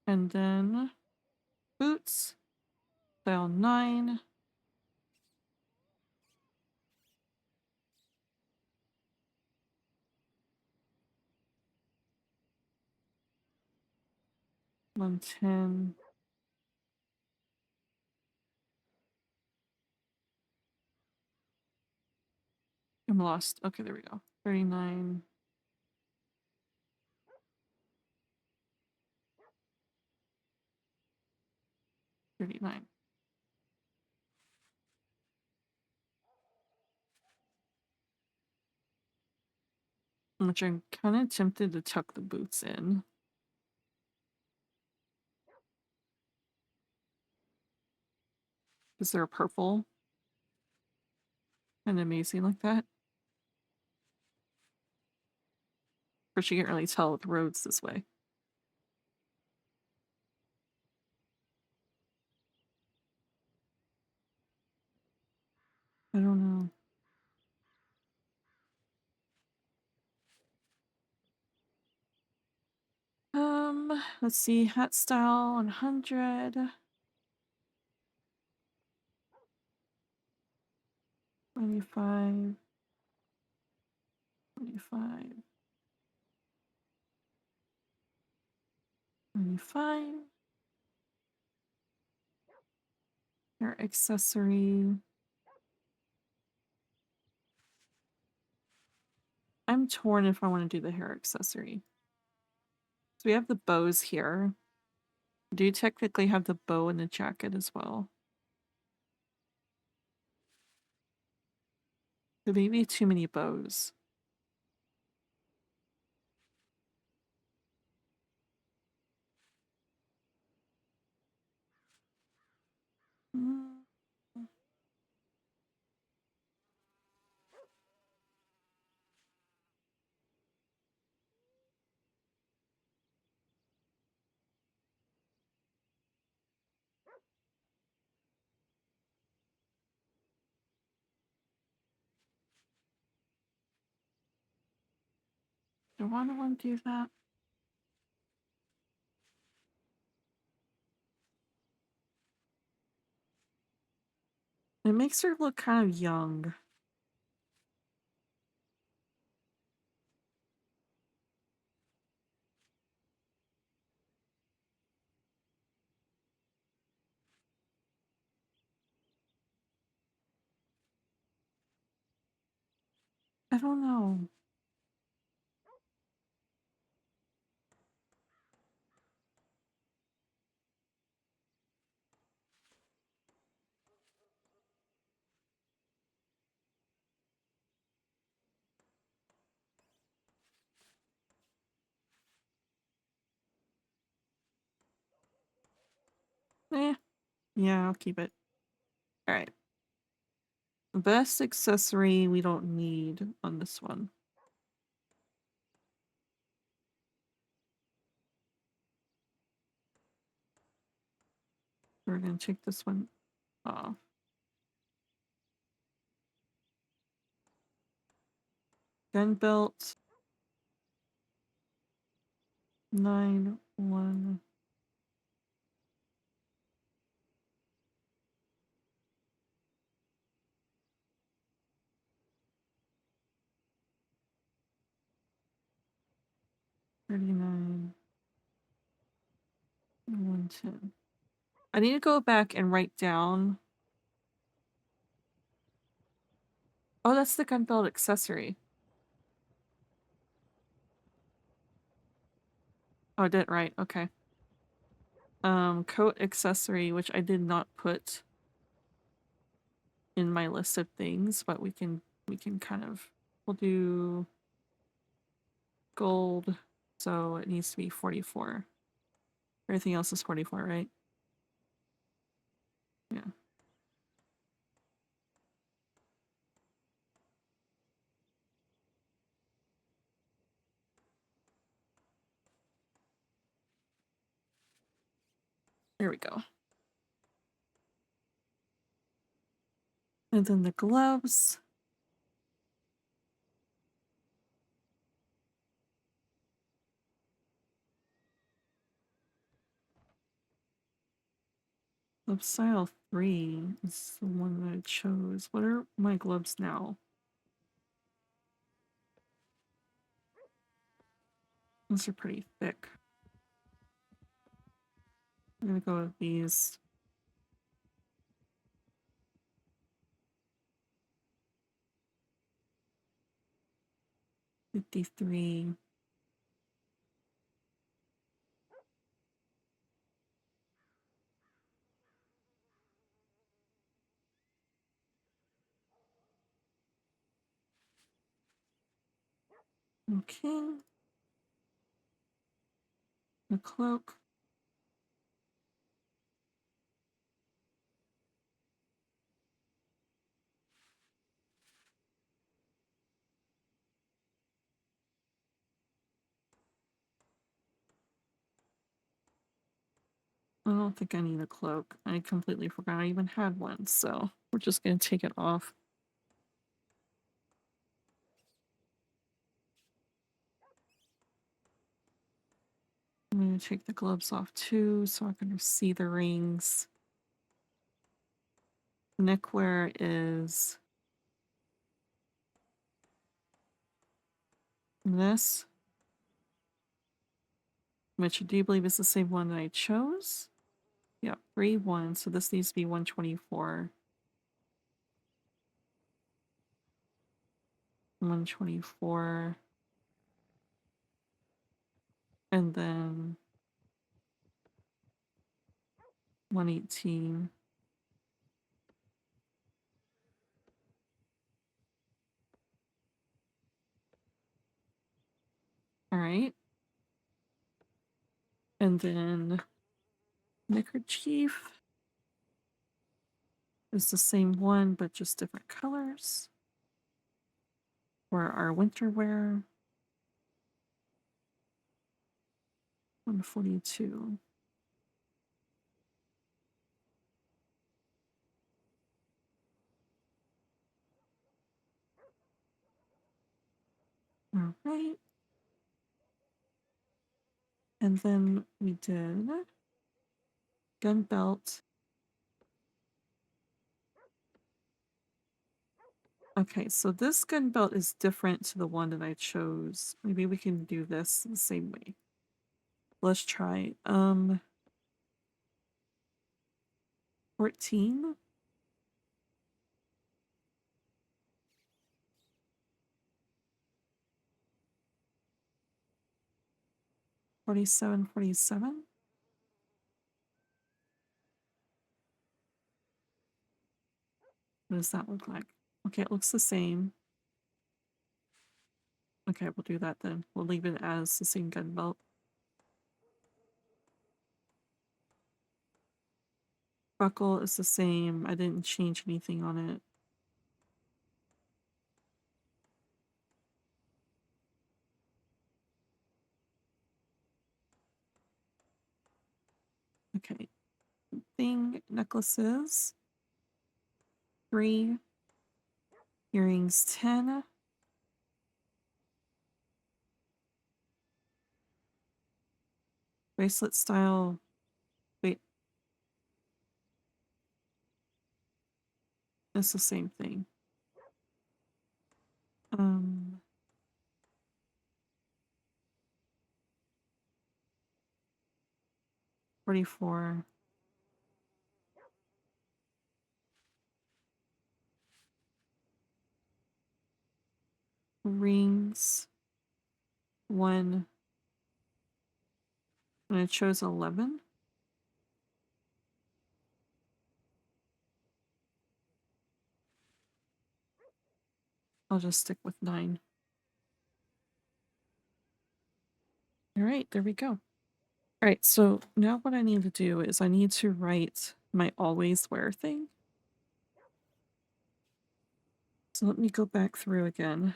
And then boots, style 9. $110. I'm lost. Okay, there we go. 39. $39. Which I'm kind of tempted to tuck the boots in. Because they're purple and amazing like that. But you can't really tell with roads this way. I don't know. Let's see. Hat style 100. 25. 25. 25. Hair accessory. I'm torn if I want to do the hair accessory. So we have the bows here. We do technically have the bow in the jacket as well. There may be too many bows. Mm. Do I want to do that? It makes her look kind of young. I don't know. Eh. Yeah, I'll keep it. Alright. Best accessory we don't need on this one. We're gonna take this one off. Gun belt. 9-1. 39. 110. I need to go back and write down. Oh, that's the gun belt accessory. Oh, I did it right. Okay. Coat accessory, which I did not put in my list of things, but we can kind of, we'll do gold, so it needs to be 44. Everything else is 44, right? Yeah. There we go. And then the gloves. Glove style 3 is the one that I chose. What are my gloves now? Those are pretty thick. I'm gonna go with these. $53. Okay. The cloak. I don't think I need a cloak. I completely forgot I even had one, so we're just gonna take it off. I'm gonna take the gloves off too, so I can see the rings. Neckwear is this, which I do believe is the same one that I chose. Yeah, 3-1, so this needs to be 124. 124. And then 118. All right. And then neckerchief is the same one, but just different colors. For our winter wear. 142. All right. And then we did gun belt. Okay, so this gun belt is different to the one that I chose. Maybe we can do this the same way. Let's try. 14. 47, 47. What does that look like? Okay, it looks the same. Okay, we'll do that then. We'll leave it as the same gun belt. Buckle is the same. I didn't change anything on it. Okay. Thing, necklaces. 3. Earrings, 10. Bracelet style. Wait. It's the same thing. Um. 44. Rings. 1. And it shows 11. I'll just stick with 9. All right, there we go. All right, so now what I need to do is I need to write my always wear thing. So let me go back through again.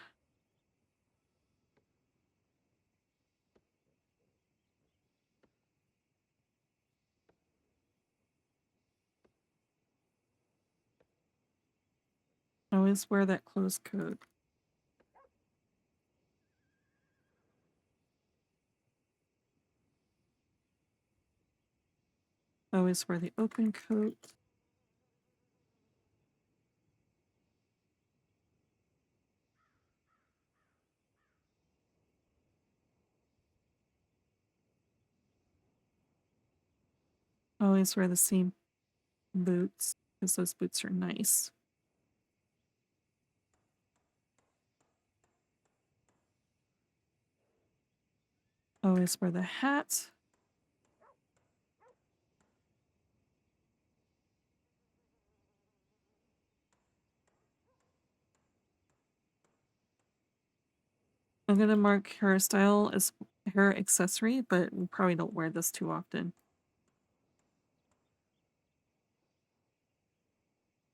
I always wear that closed coat. I always wear the open coat. I always wear the same boots because those boots are nice. I always wear the hat. I'm gonna mark hairstyle as hair accessory, but we probably don't wear this too often.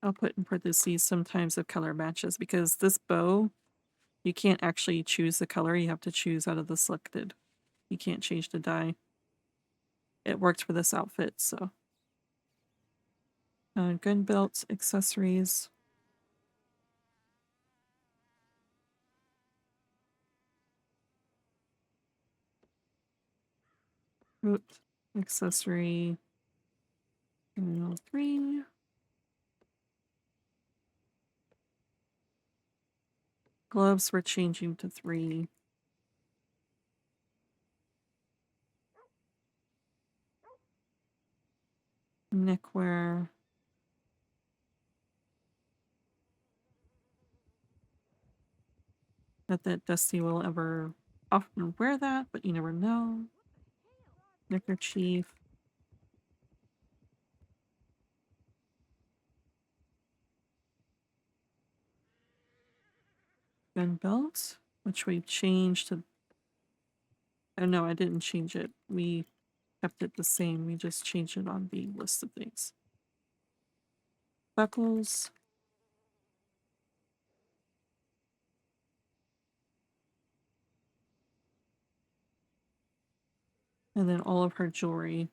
I'll put in parentheses sometimes if color matches because this bow, you can't actually choose the color. You have to choose out of the selected. You can't change the dye. It worked for this outfit, so. Gun belt, accessories. Coat, accessory. 3. Gloves we're changing to 3. Neckwear. Not that Dusty will ever often wear that, but you never know. Neckerchief. Gun belt, which we changed to. Oh no, I didn't change it. We kept it the same. We just changed it on the list of things. Buckles. And then all of her jewelry.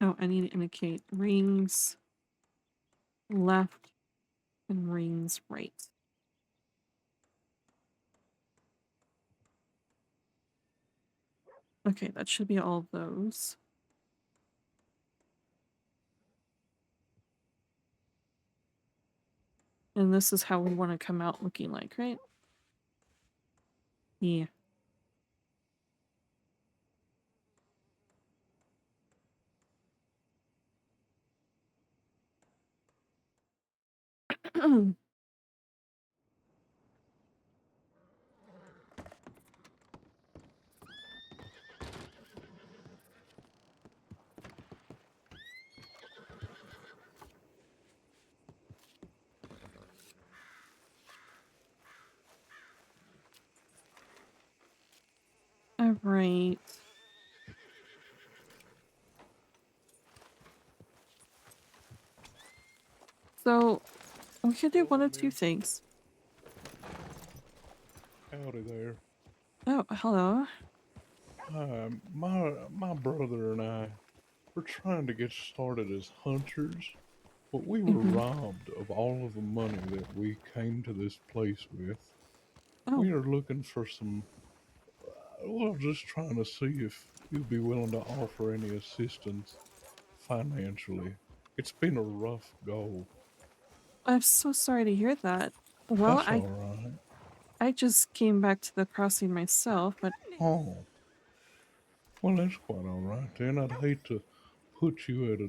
Oh, I need to indicate rings left and rings right. Okay, that should be all of those. And this is how we want to come out looking like, right? Yeah. All right. So we could do one of two things. Howdy there. Oh, hello. Hi, my brother and I, we're trying to get started as hunters. but we were robbed of all of the money that we came to this place with. Oh, We are looking for some. Well, just trying to see if you'd be willing to offer any assistance financially. It's been a rough go. I'm so sorry to hear that. Well, That's all right. I just came back to the crossing myself, but Oh, well, that's quite all right then. I'd hate to put you at a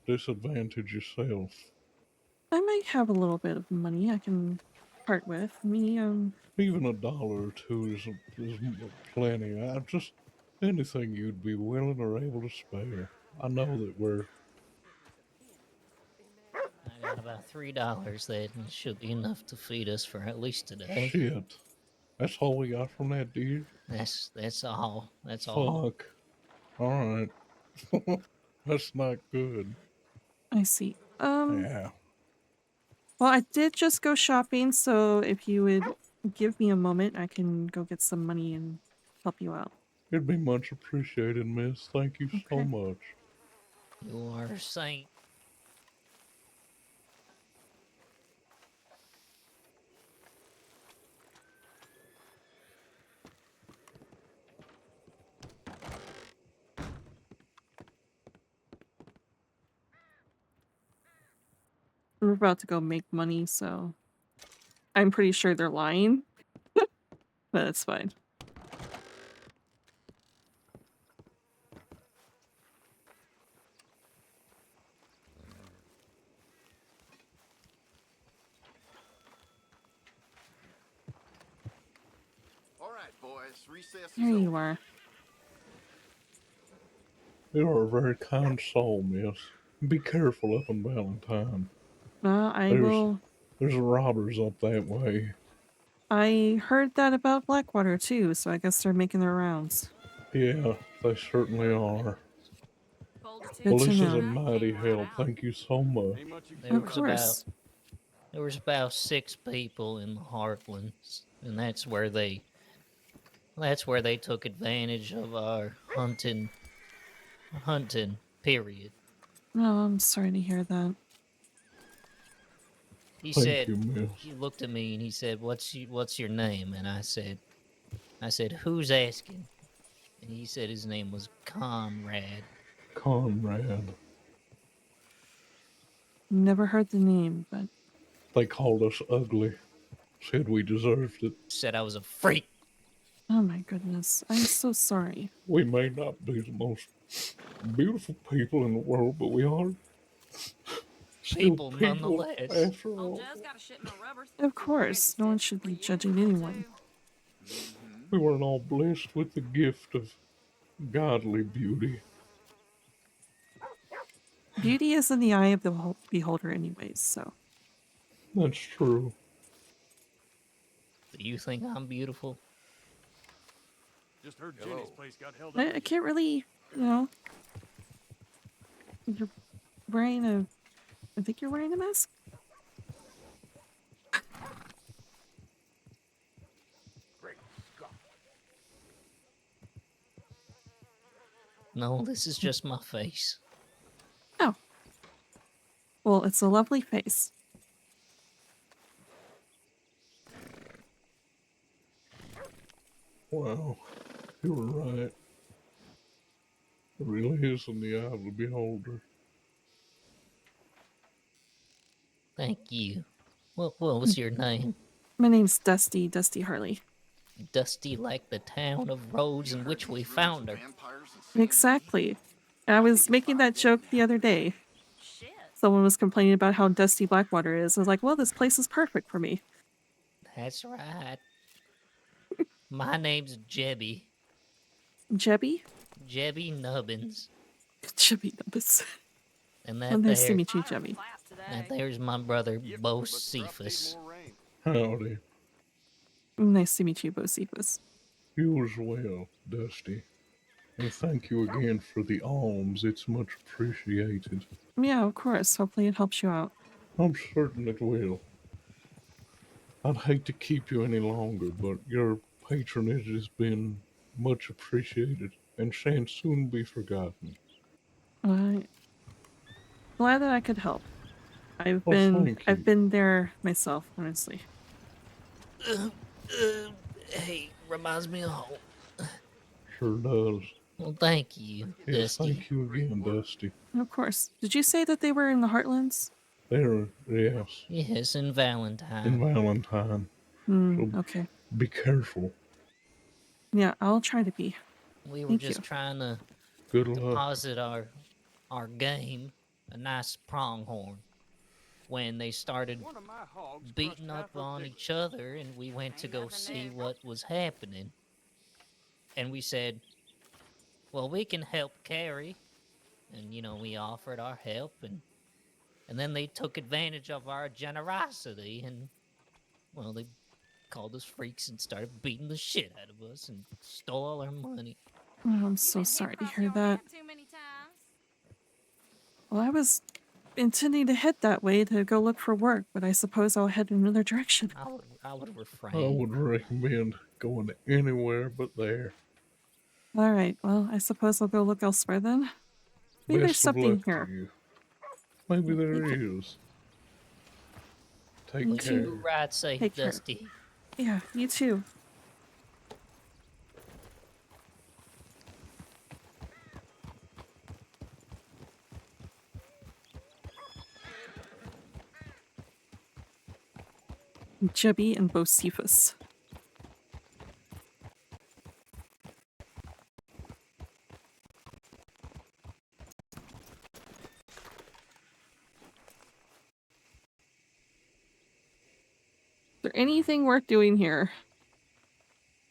disadvantage yourself. I might have a little bit of money I can part with. Even $1 or two is plenty. I just anything you'd be willing or able to spare. I know that we're I got about $3 that should be enough to feed us for at least today. shit. That's all we got from that deal. That's all. That's all. Fuck. All right. That's not good. I see. Yeah. Well, I did just go shopping, so if you would give me a moment, I can go get some money and help you out. It'd be much appreciated, miss. Thank you so Okay. much. You are a saint. We're about to go make money, so I'm pretty sure they're lying, but that's fine. All right, boys. Recess There is you over. are. You are a very kind soul, miss. Be careful up on Valentine. I There's will. there's robbers up that way. I heard that about Blackwater too, so I guess they're making their rounds. Yeah, they certainly are. Good Well, to this is a know. mighty help. Thank you so much. Ain't much you There Of was course. about 6 people in the Heartlands, and that's where they took advantage of our hunting. Period. No, I'm sorry to hear that. He Thank said, you, miss. he looked at me and he said, "What's your name?" And I said, "Who's asking?" And he said his name was Comrade. Conrad. Never heard the name, but They called us ugly. Said we deserved it. Said I was a freak. oh my goodness. I'm so sorry. We may not be the most beautiful people in the world, but we are still People people nonetheless. after all. Of course, no one should be judging anyone. We weren't all blessed with the gift of godly beauty. Beauty is in the eye of the beholder anyways, so. That's true. Do you think I'm beautiful? Just heard Jenny's place got held I can't really, you know. You're wearing a... I think you're wearing a mask? Great Scott. No, this is just my face. Oh. Well, it's a lovely face. Wow, you were right. It really is in the eye of the beholder. Thank you. What was your name? My name's Dusty Harley. Dusty like the town of roads in which we found her. Exactly. I was making that joke the other day. Someone was complaining about how dusty Blackwater is. I was like, well, this place is perfect for me. That's right. My name's Jebby. Jebby? Jebby Nubbins. Jebby Nubbins. And Well, nice to meet you, Jebby. there's my brother, Bo Cephas. Howdy. Nice to meet you, Bocephus. You as well, Dusty. And thank you again for the alms. It's much appreciated. Yeah, of course. Hopefully it helps you out. I'm certain it will. I'd hate to keep you any longer, but your patronage has been much appreciated and shan't soon be forgotten. I'm glad that I could help. I've Well, thank you. been there myself, honestly. Hey, reminds me of home. Sure does. Well, thank you, Yes, Dusty. thank you again, Dusty. Of course. Did you say that they were in the Heartlands? There, yes, Yes, and Valentine. in Valentine. So Okay. be careful. Yeah, I'll try to be. We were Thank you. just trying to Good luck. deposit our game, a nice pronghorn, when they started One of my hogs beating crushed up half her on dick. each other, and we went to go see what was happening. And we said, well, we can help carry. And, we offered our help, and then they took advantage of our generosity, and, well, they called us freaks and started beating the shit out of us and stole all our money. Oh, I'm so sorry to hear that. Well, I was intending to head that way to go look for work, but I suppose I'll head in another direction. I would I refrain. would recommend going anywhere but there. All right, well, I suppose I'll go look elsewhere then. Maybe there's Best of something luck to here. you. Maybe there is. Take You care. too. Ride safe, Take care. Dusty. Yeah, you too. Jebby and Bocephus. Is there anything worth doing here?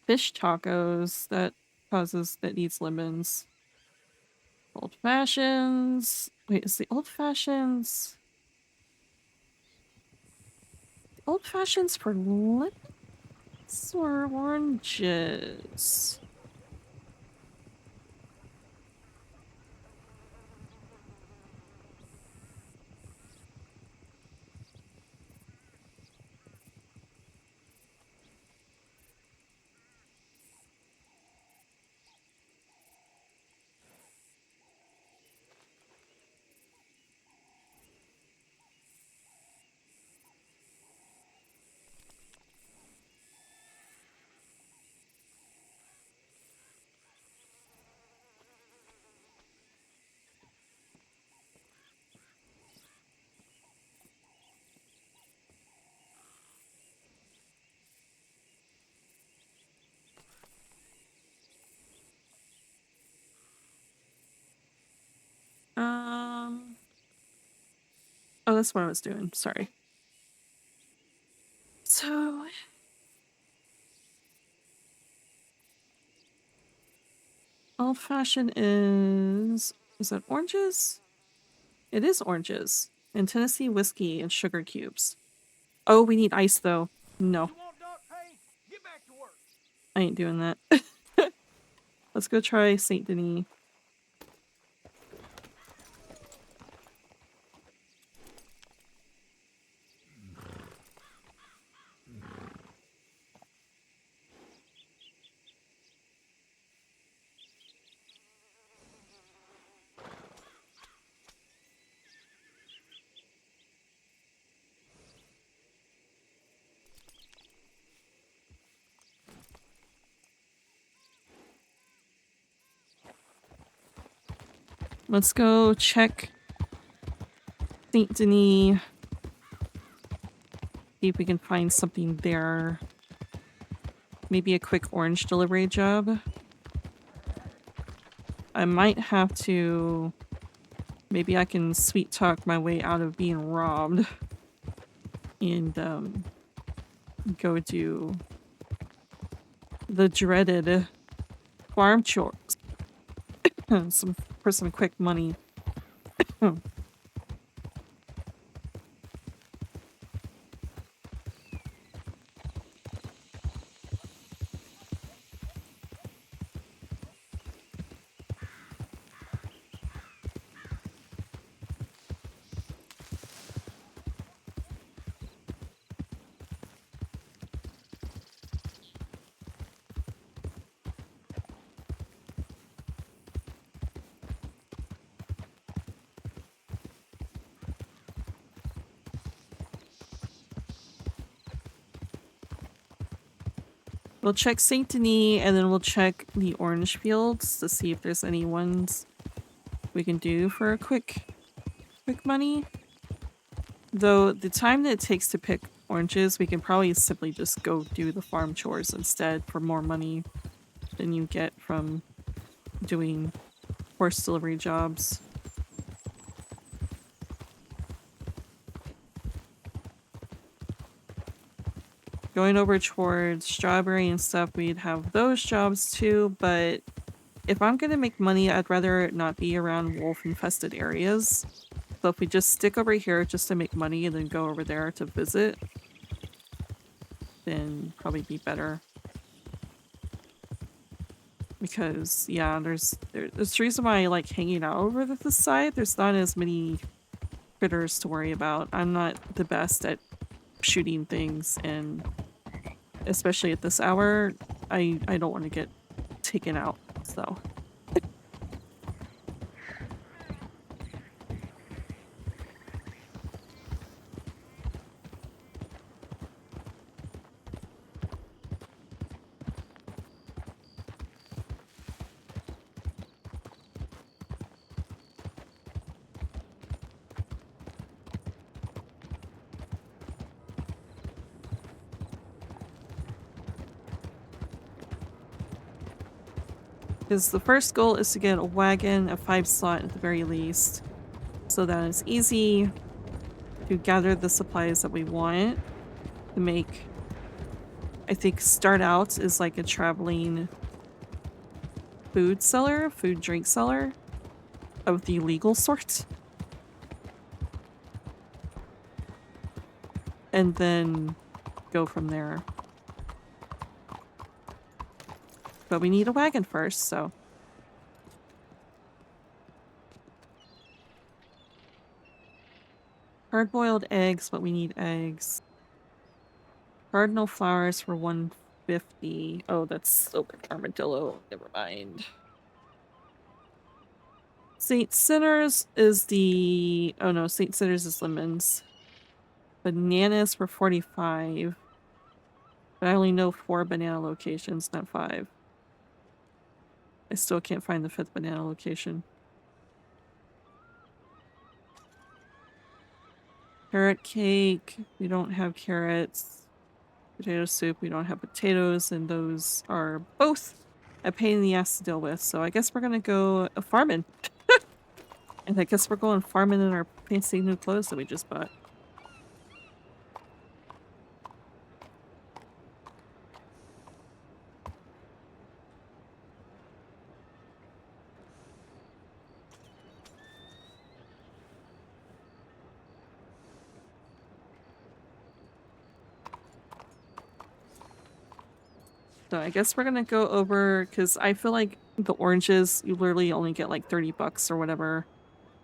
Fish tacos, that needs lemons. Old fashions. Wait, is the old fashions? The old fashions for lemons or oranges? Oh, that's what I was doing. Sorry. So, old fashioned is it oranges? It is oranges. And Tennessee whiskey and sugar cubes. Oh, we need ice though. No, You want dark paint? Get back to work. I ain't doing that. Let's go try Saint Denis. Let's go check Saint Denis. See if we can find something there. Maybe a quick orange delivery job. I might have to... Maybe I can sweet talk my way out of being robbed. And, go do the dreaded farm chores. For some quick money. We'll check Saint Denis and then we'll check the orange fields to see if there's any ones we can do for a quick money. Though the time that it takes to pick oranges, we can probably simply just go do the farm chores instead for more money than you get from doing horse delivery jobs. Going over towards strawberry and stuff, we'd have those jobs too, but if I'm gonna make money, I'd rather not be around wolf-infested areas. So if we just stick over here just to make money and then go over there to visit, then probably be better. Because, yeah, there's the reason why I like hanging out over this side. There's not as many critters to worry about. I'm not the best at shooting things, and especially at this hour, I don't want to get taken out, so. Because the first goal is to get a wagon, a 5-slot at the very least, so that it's easy to gather the supplies that we want to make. I think start out is like a traveling food seller, food drink seller of the legal sort. And then go from there. But we need a wagon first, so. Hard-boiled eggs, but we need eggs. Cardinal flowers for 150. Oh, that's open armadillo. Never mind. Saint Sinners is the... Oh no, Saint Sinners is lemons. Bananas for 45. But I only know 4 banana locations, not 5. I still can't find the 5th banana location. Carrot cake. We don't have carrots. Potato soup. We don't have potatoes, and those are both a pain in the ass to deal with. So I guess we're gonna go farming. And I guess we're going farming in our fancy new clothes that we just bought. So I guess we're gonna go over, because I feel like the oranges, you literally only get like 30 bucks or whatever.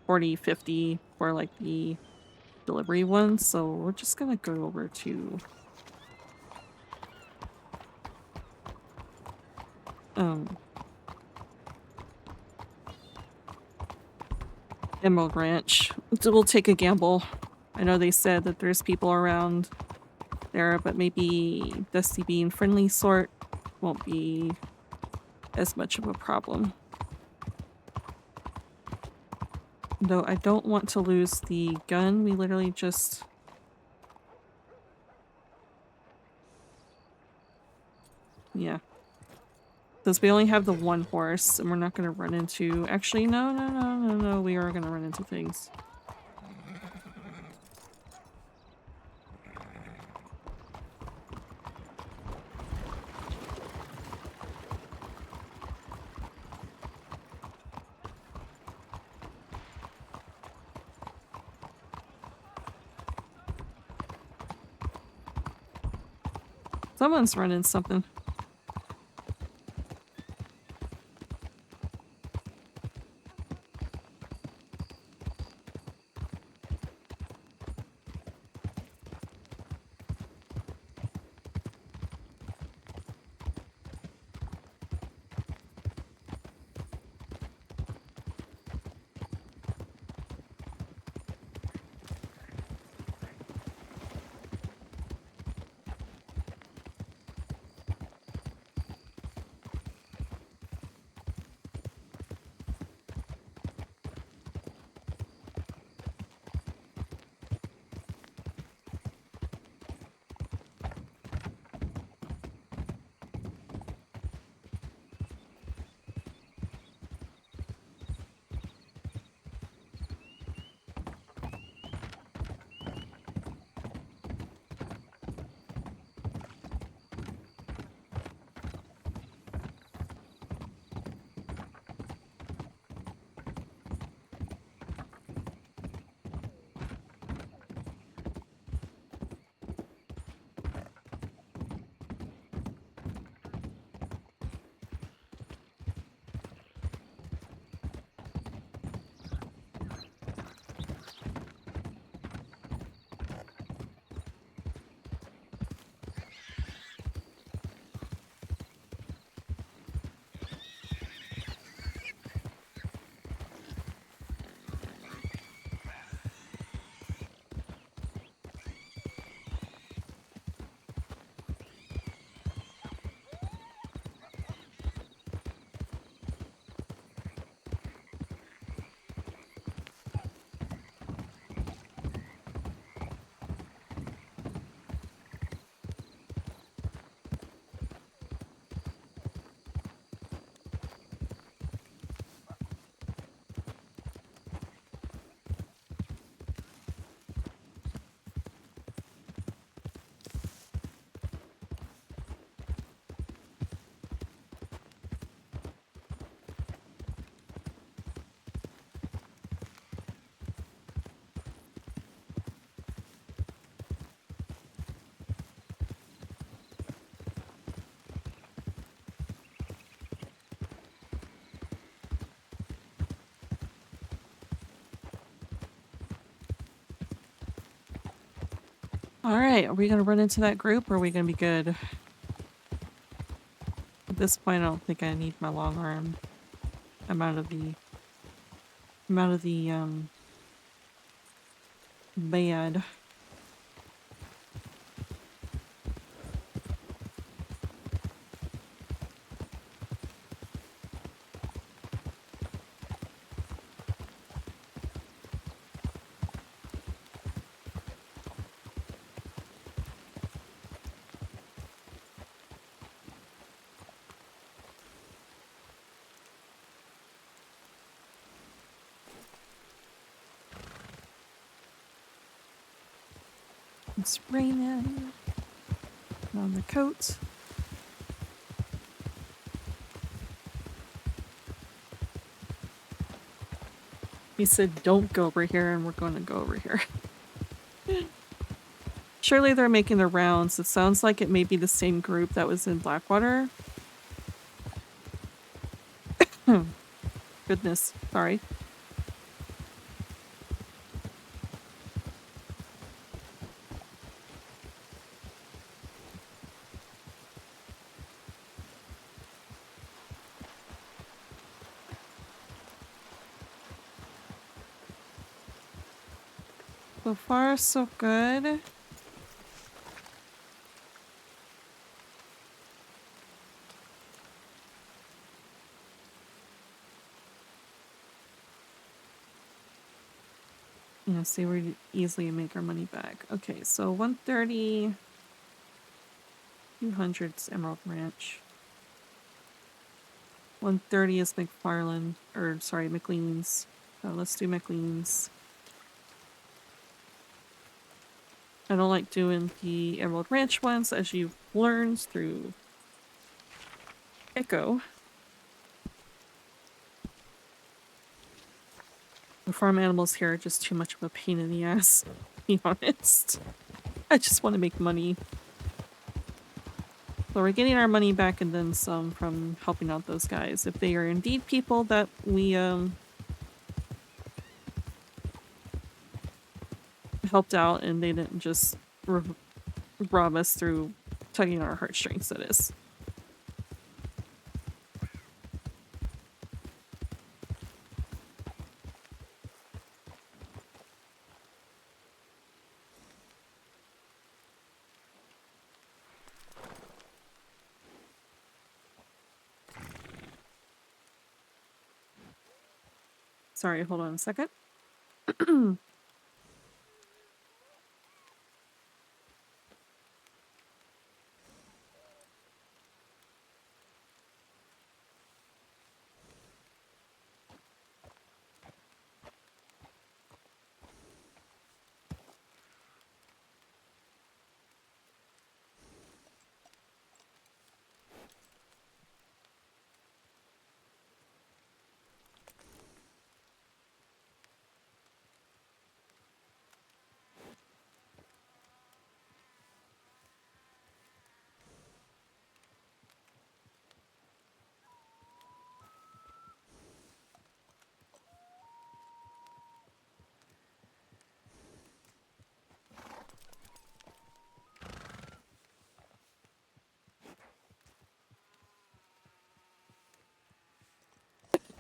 40, 50 for like the delivery ones. So we're just gonna go over to Emerald Ranch. We'll take a gamble. I know they said that there's people around there, but maybe Dusty being friendly sort won't be as much of a problem. Though I don't want to lose the gun. We literally just... Yeah. Since we only have the 1 horse and we're not going to run into... Actually, no, we are going to run into things. Someone's running something. Alright, are we gonna run into that group or are we gonna be good? At this point, I don't think I need my long arm. I'm out of the bad. It's raining. On the coat. He said, don't go over here, and we're going to go over here. Surely they're making their rounds. It sounds like it may be the same group that was in Blackwater. Goodness, sorry. So far, so good. Yeah, see, we easily make our money back. Okay, so 130, 200 is Emerald Ranch. 130 is McFarland, or sorry, McLean's. So let's do McLean's. I don't like doing the Emerald Ranch ones, as you've learned through Echo. The farm animals here are just too much of a pain in the ass, to be honest. I just want to make money. So we're getting our money back and then some from helping out those guys. If they are indeed people that we helped out and they didn't just rob us through tugging our heartstrings, that is. Sorry, hold on a second.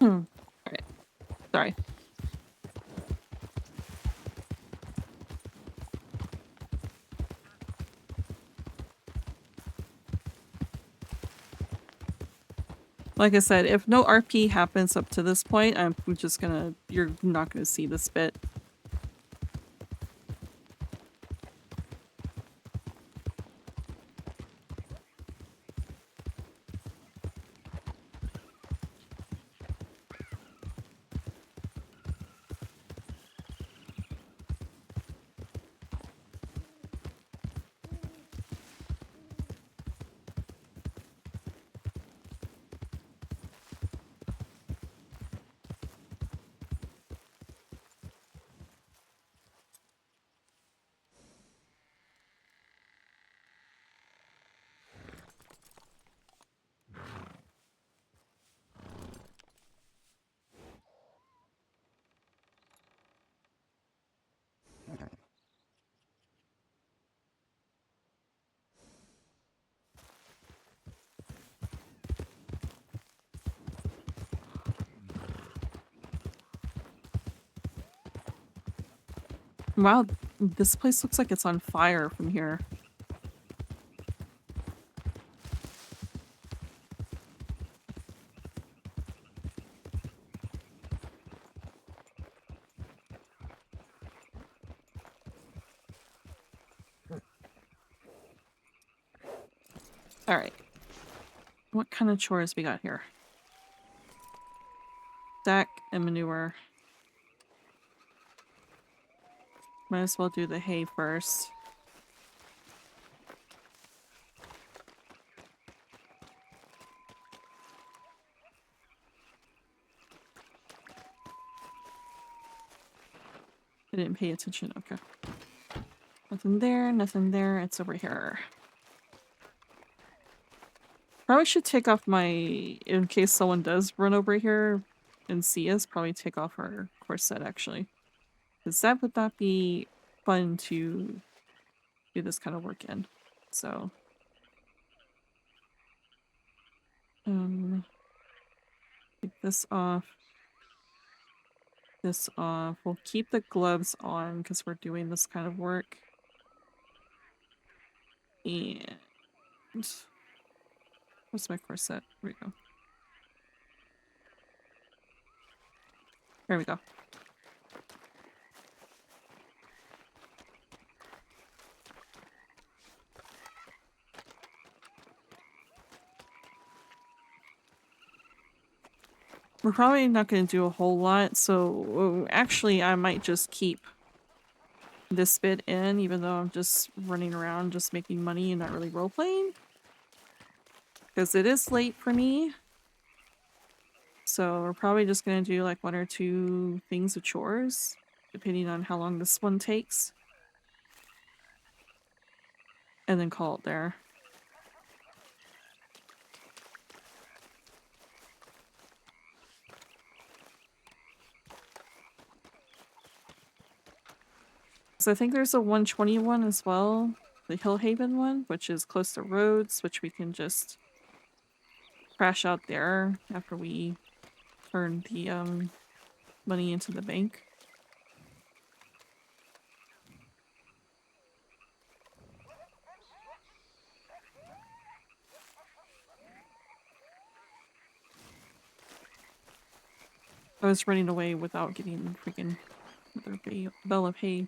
Alright, sorry. Like I said, if no RP happens up to this point, I'm just gonna, you're not gonna see this bit. Wow, this place looks like it's on fire from here. Alright. What kind of chores we got here? Stack and manure. Might as well do the hay first. I didn't pay attention. Okay. Nothing there, nothing there. It's over here. Probably should take off my, in case someone does run over here and see us, probably take off our corset actually. Because that would not be fun to do this kind of work in. So. Take this off. This off. We'll keep the gloves on because we're doing this kind of work. And what's my corset? Here we go. There we go. We're probably not going to do a whole lot, so actually I might just keep this bit in, even though I'm just running around just making money and not really role-playing. Because it is late for me. So we're probably just going to do like 1 or 2 things of chores, depending on how long this one takes. And then call it there. So I think there's a 121 as well, the Hillhaven one, which is close to roads, which we can just crash out there after we turn the money into the bank. I was running away without getting freaking another bale of hay.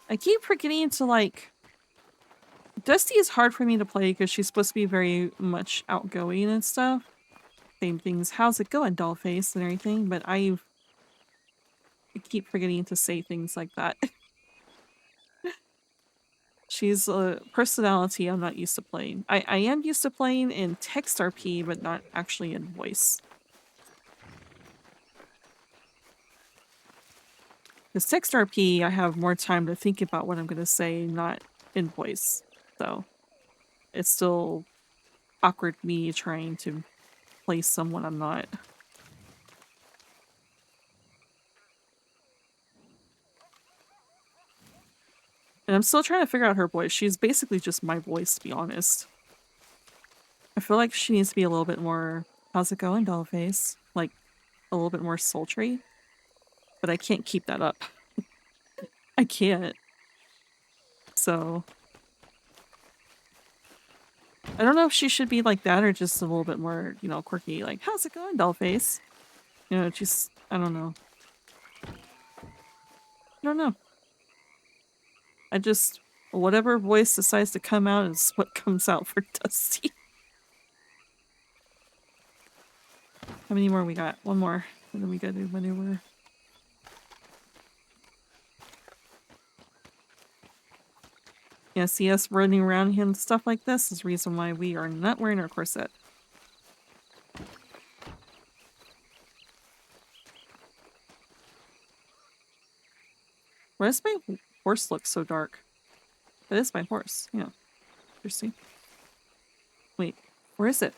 I keep forgetting to like... Dusty is hard for me to play because she's supposed to be very much outgoing and stuff. Same things, how's it going, dollface and everything, but I keep forgetting to say things like that. She's a personality I'm not used to playing. I am used to playing in text RP, but not actually in voice. Because text RP, I have more time to think about what I'm going to say, not in voice. So it's still awkward me trying to play someone I'm not. And I'm still trying to figure out her voice. She's basically just my voice, to be honest. I feel like she needs to be a little bit more, how's it going, dollface? Like, a little bit more sultry. But I can't keep that up. I can't. So... I don't know if she should be like that or just a little bit more, you know, quirky. Like, how's it going, dollface? You know, just, I don't know. I don't know. I just, whatever voice decides to come out is what comes out for Dusty. How many more we got? One more. And then we gotta do maneuver. Yeah, see us running around him, stuff like this is the reason why we are not wearing our corset. Why does my horse look so dark? That is my horse, yeah. Interesting. Wait, where is it?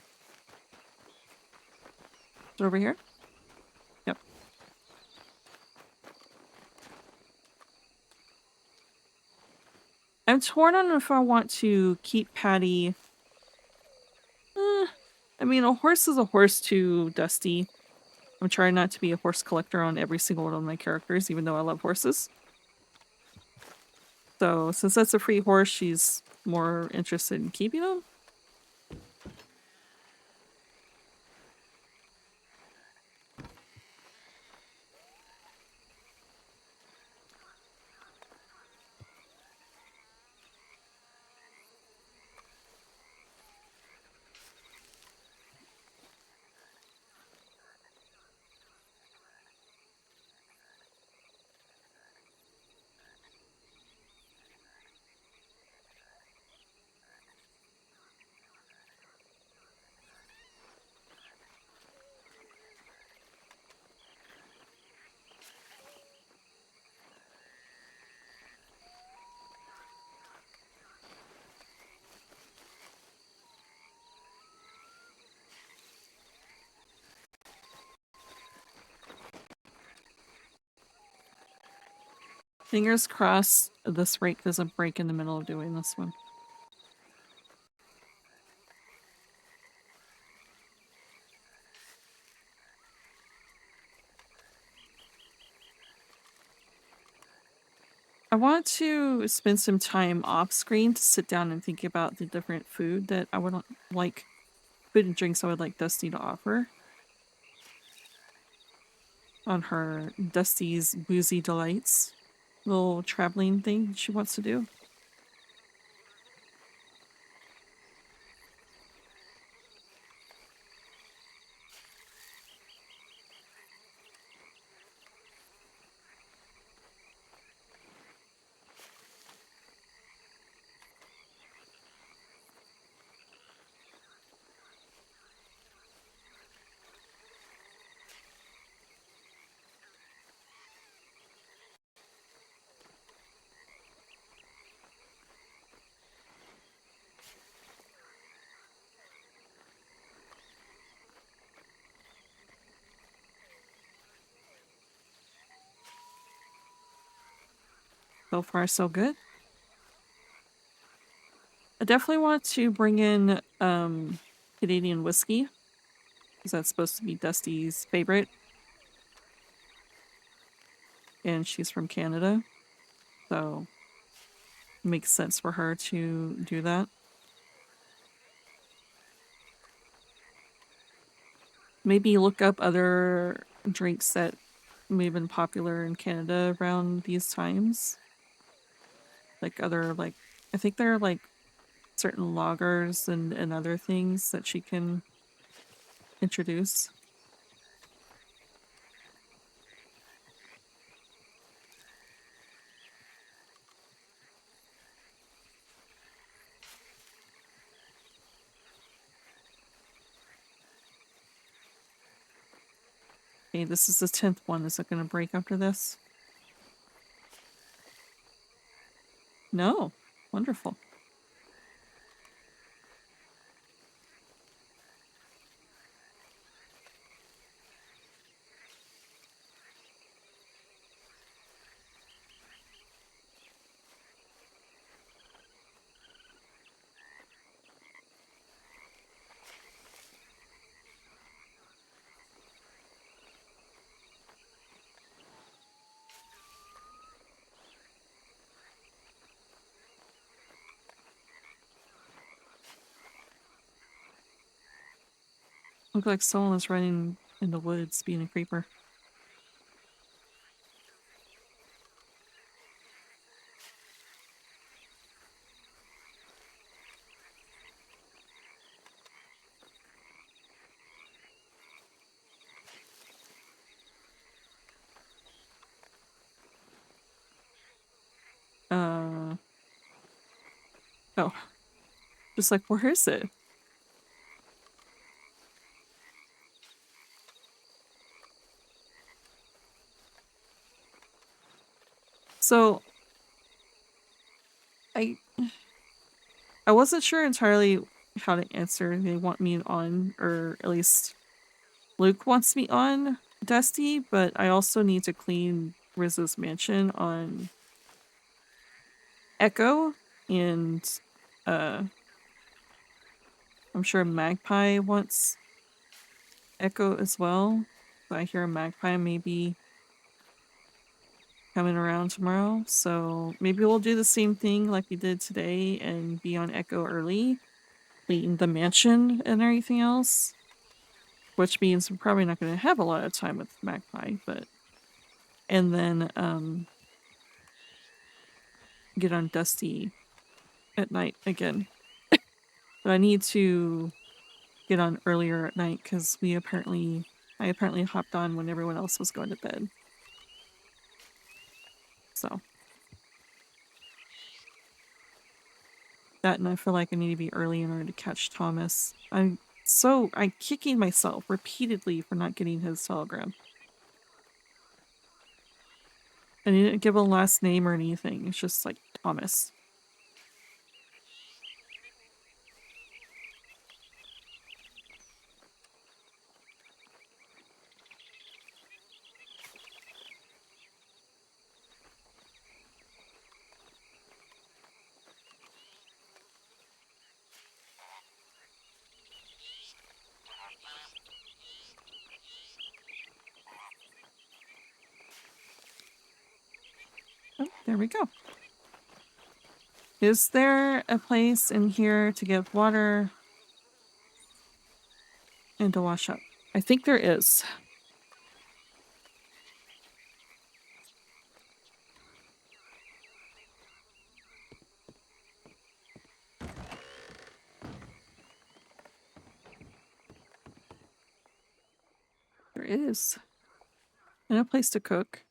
Is it over here? Yep. I'm torn on if I want to keep Patty. I mean, a horse is a horse to Dusty. I'm trying not to be a horse collector on every single one of my characters, even though I love horses. So, since that's a free horse, she's more interested in keeping them. Fingers crossed this rake doesn't break in the middle of doing this one. I want to spend some time off screen to sit down and think about the different food that I would like, food and drinks I would like Dusty to offer on her Dusty's Boozy Delights little traveling thing she wants to do. So far, so good. I definitely want to bring in Canadian whiskey, because that's supposed to be Dusty's favorite. And she's from Canada, so it makes sense for her to do that. Maybe look up other drinks that may have been popular in Canada around these times. Like other, like, I think there are like certain lagers and other things that she can introduce. Okay, this is the 10th one. Is it going to break after this? No. Wonderful. Look like someone is running in the woods being a creeper. Oh. Just like, where is it? So, I wasn't sure entirely how to answer. They want me on, or at least Luke wants me on Dusty, but I also need to clean Riz's mansion on Echo and I'm sure Magpie wants Echo as well. I hear Magpie maybe coming around tomorrow, so maybe we'll do the same thing like we did today and be on Echo early, clean the mansion and everything else. Which means we're probably not going to have a lot of time with Magpie, but... And then, get on Dusty at night again. But I need to get on earlier at night because I apparently hopped on when everyone else was going to bed. So that, and I feel like I need to be early in order to catch Thomas. I'm kicking myself repeatedly for not getting his telegram. I didn't give a last name or anything. It's just like Thomas. Oh, there we go. Is there a place in here to get water and to wash up? I think there is. There is. And a place to cook.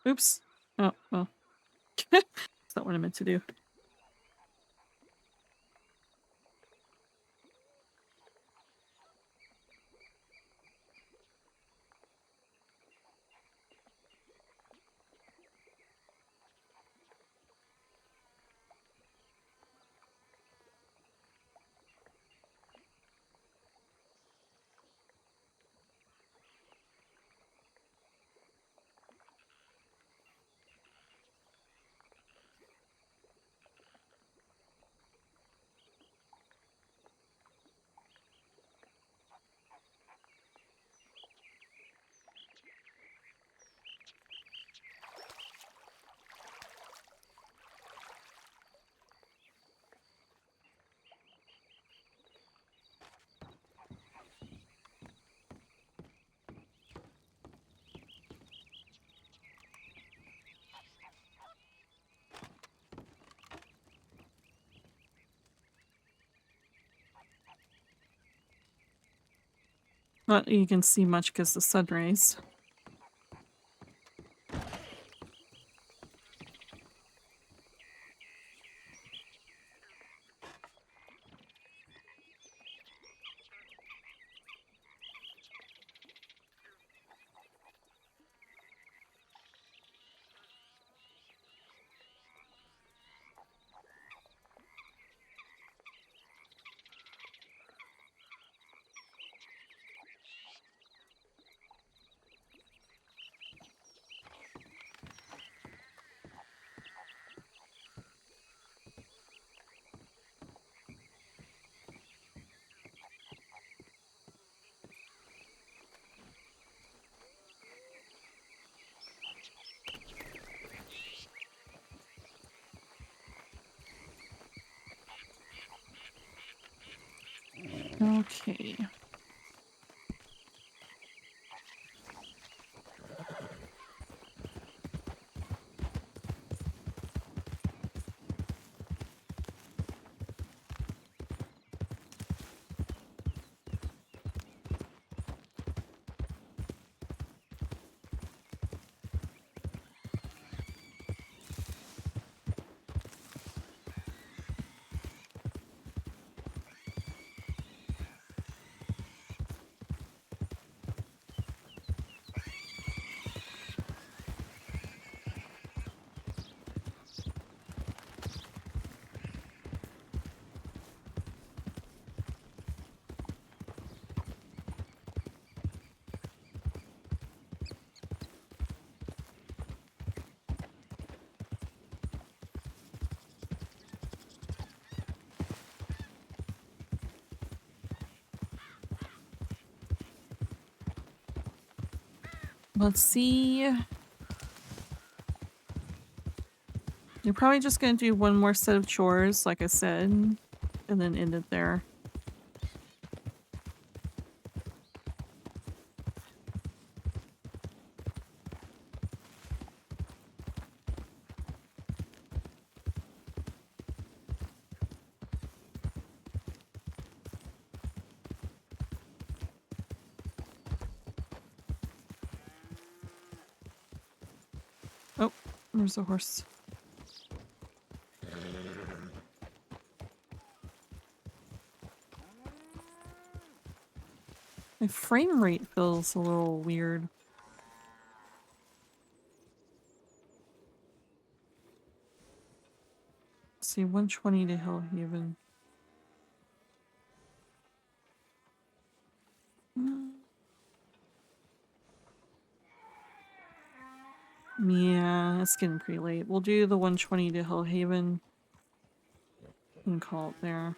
Oops. Oh, well. That's not what I meant to do. Not that you can see much because the sun rays. Okay. Let's see. You're probably just gonna do one more set of chores, like I said, and then end it there. Oh, there's a horse. My frame rate feels a little weird. Let's see, 120 to Hillhaven. Yeah, it's getting pretty late. We'll do the 120 to Hillhaven and call it there.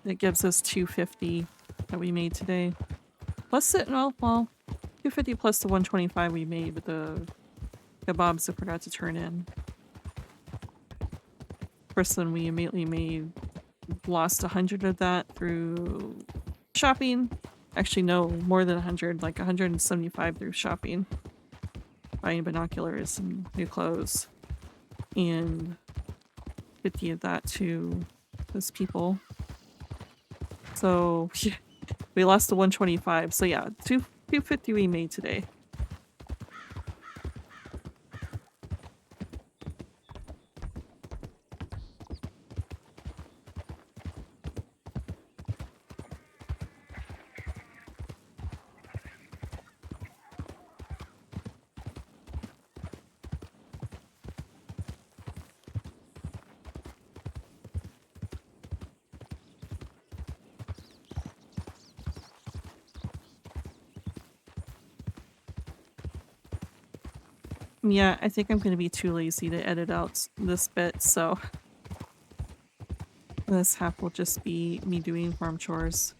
It gives us 250 that we made today. Plus it, well, 250 plus the 125 we made with the kebabs I forgot to turn in. First then we immediately lost 100 of that through shopping. Actually, no, more than 100, like 175 through shopping. Buying binoculars and new clothes. And 50 of that to those people. So, yeah, we lost the 125. So yeah, 250 we made today. Yeah, I think I'm going to be too lazy to edit out this bit, so this half will just be me doing farm chores.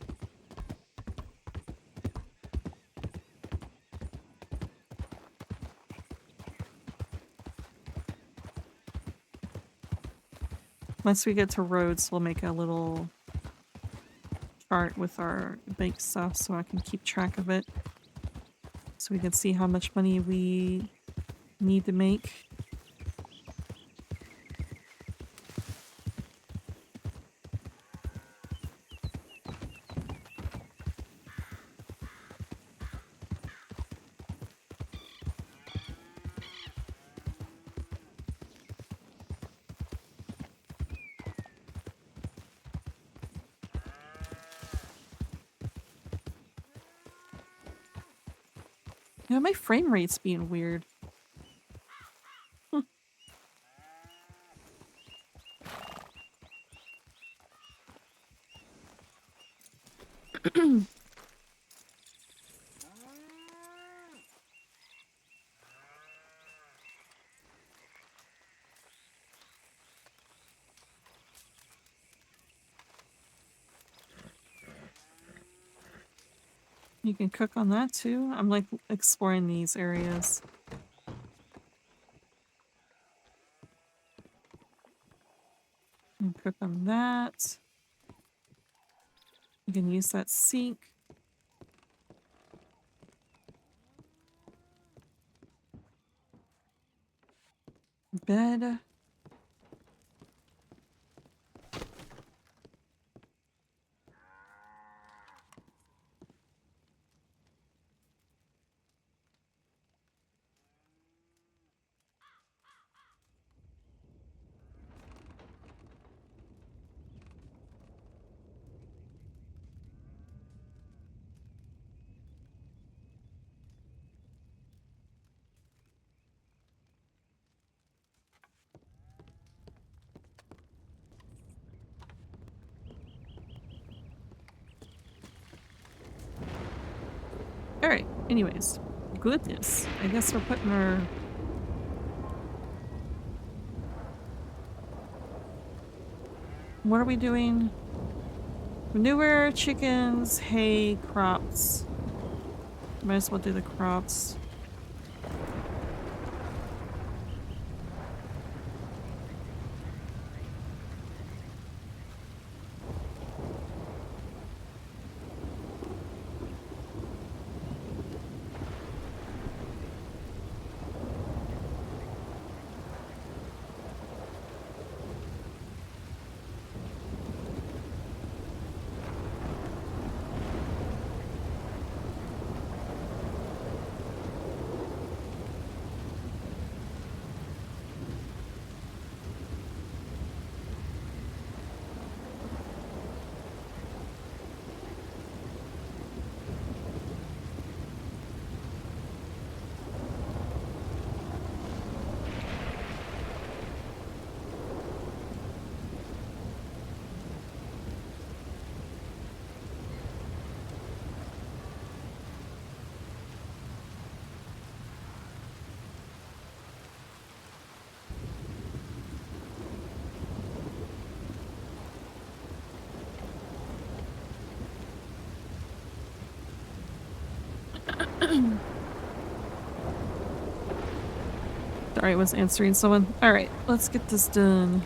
Once we get to roads, we'll make a little chart with our bank stuff so I can keep track of it. So we can see how much money we need to make. Yeah, my frame rate's being weird. You can cook on that too. I'm like exploring these areas. You can cook on that. You can use that sink. Bed. Anyways, goodness. I guess we're putting our... What are we doing? Manure, chickens, hay, crops. Might as well do the crops. Sorry, I was answering someone. Alright, let's get this done.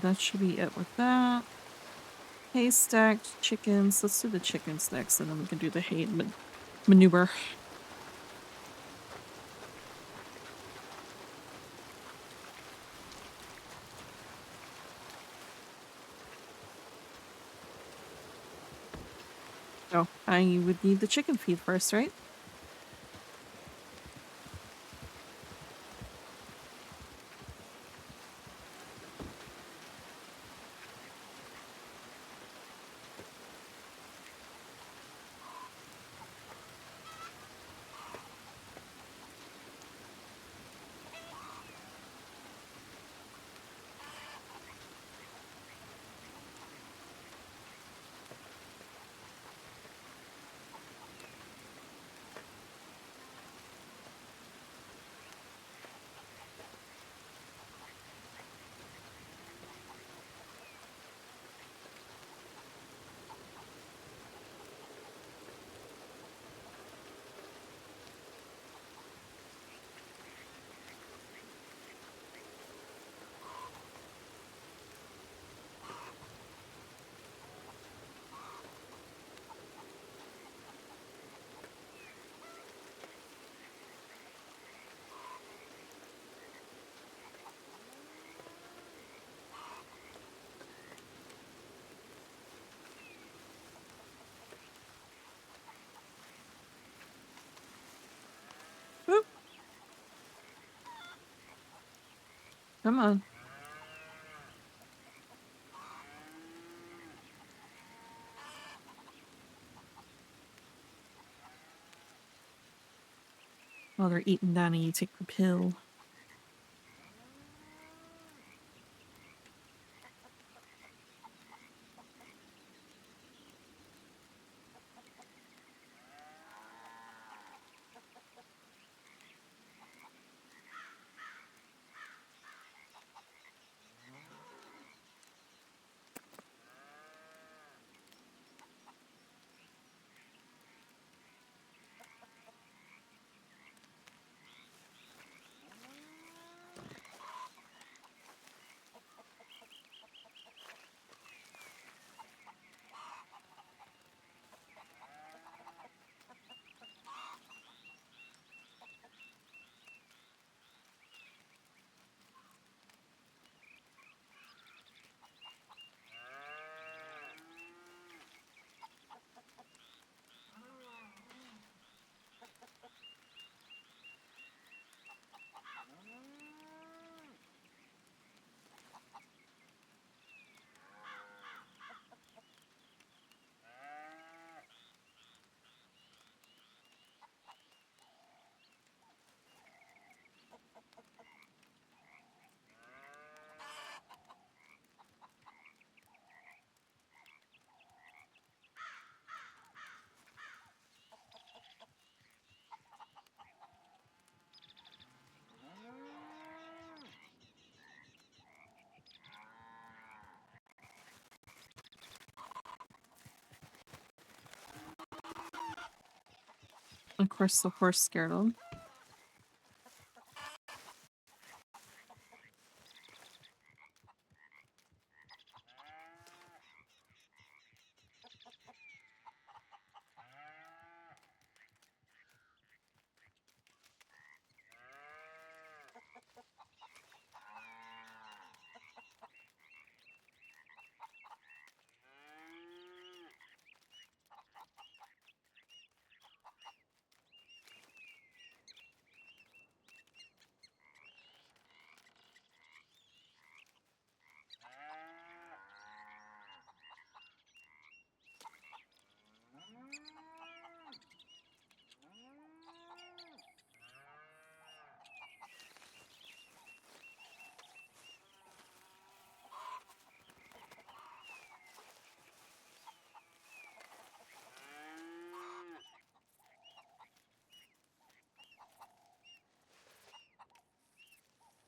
That should be it with that. Hay stacked, chickens. Let's do the chickens next, and then we can do the hay and manure. Oh, I would need the chicken feed first, right? Come on. While they're eating that and you take the pill. Of course, the horse scared them.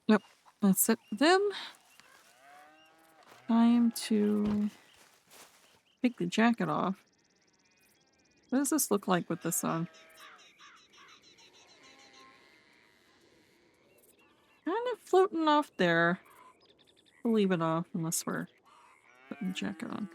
Yep, that's it for them. Time to take the jacket off. What does this look like with this on? Kind of floating off there. We'll leave it off unless we're putting the jacket on.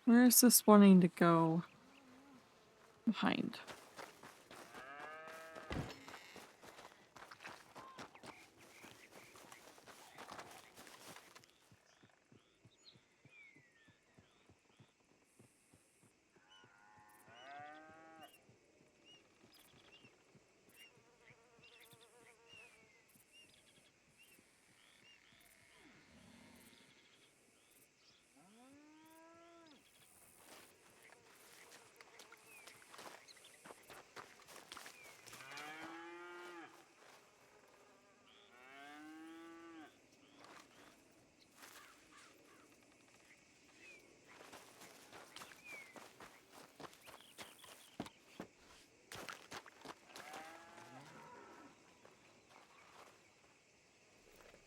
Where is this wanting to go? Behind.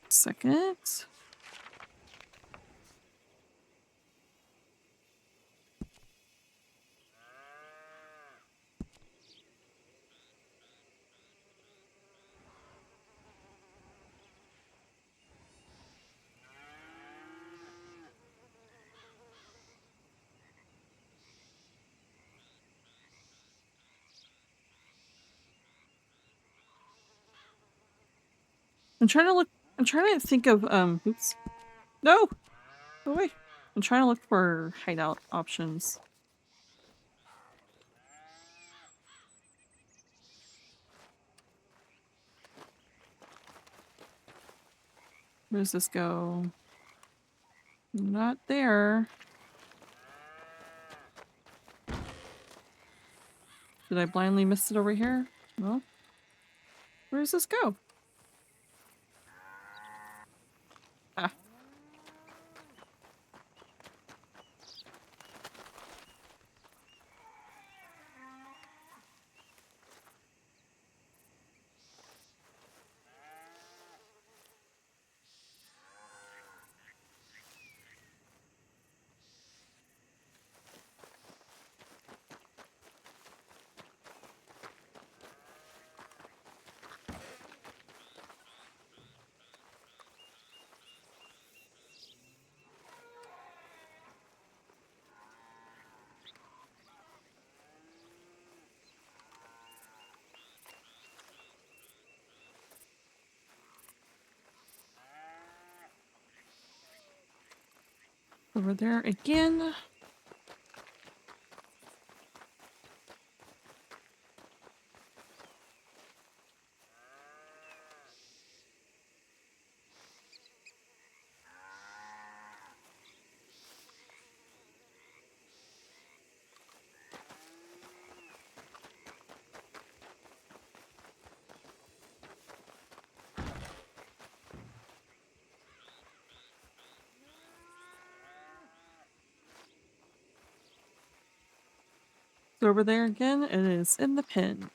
Second. I'm trying to look. I'm trying to think of Oops. No. Go away. I'm trying to look for hideout options. Where does this go? Not there. Did I blindly miss it over here? No. Where does this go? Ah. Over there again. Over there again. It is in the pen.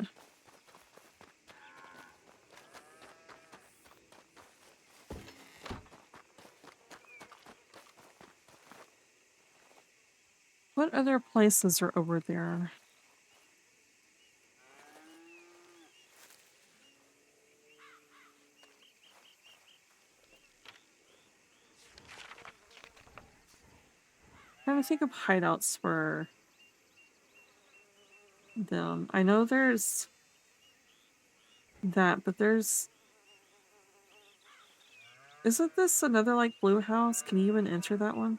What other places are over there? Trying to think of hideouts for them. I know there's that, but there's... Isn't this another, like, blue house? Can you even enter that one?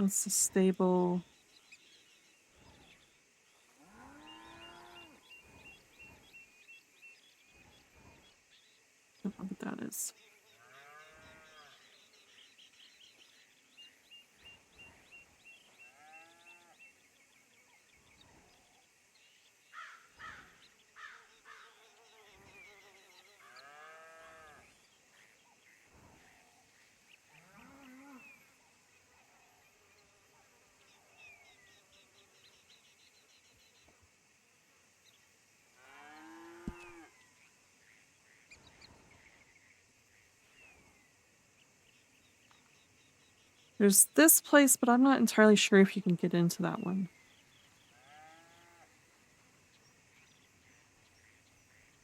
That's the stable. I don't know what that is. There's this place, but I'm not entirely sure if you can get into that one.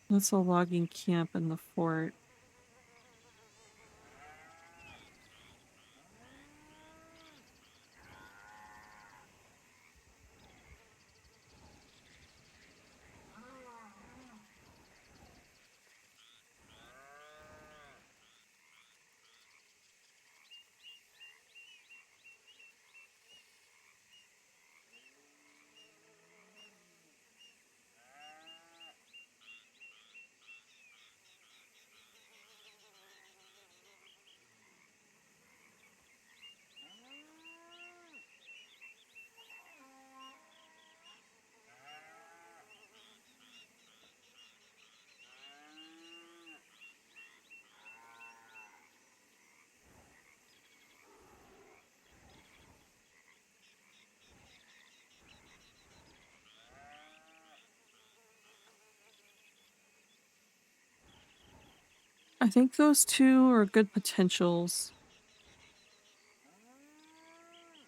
That's a logging camp in the fort. I think those two are good potentials.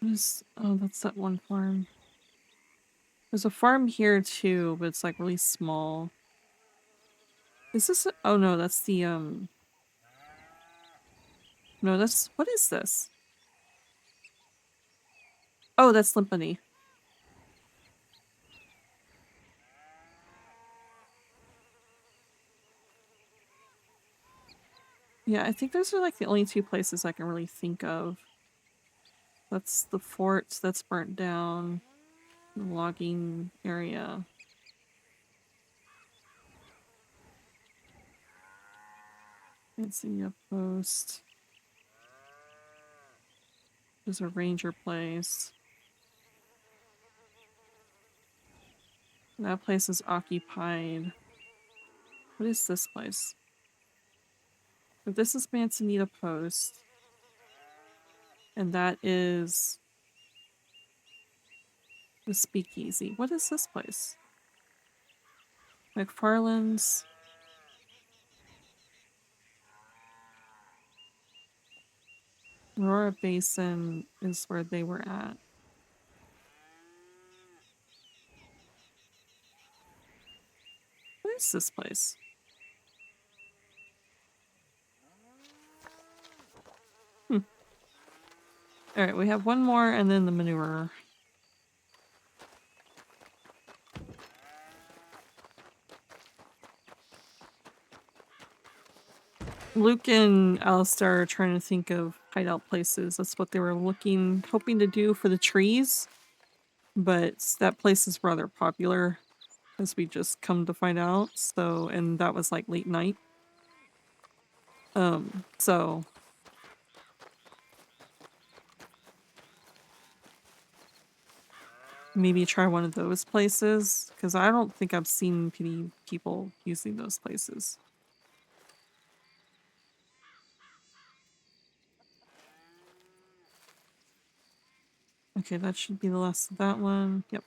Oh, that's that one farm. There's a farm here too, but it's like really small. Is this oh no, that's the no, that's what is this? Oh, that's Limpany. Yeah, I think those are like the only two places I can really think of. That's the fort that's burnt down, the logging area. Let's see a post. There's a ranger place. That place is occupied. What is this place? If this is Manzanita Post, and that is the Speakeasy. What is this place? McFarland's. Aurora Basin is where they were at. What is this place? Alright, we have one more and then the manure. Luke and Alistair are trying to think of hideout places. That's what they were hoping to do for the trees. But that place is rather popular, as we just come to find out. So, and that was like late night. So maybe try one of those places, because I don't think I've seen many people using those places. Okay, that should be the last of that one. Yep.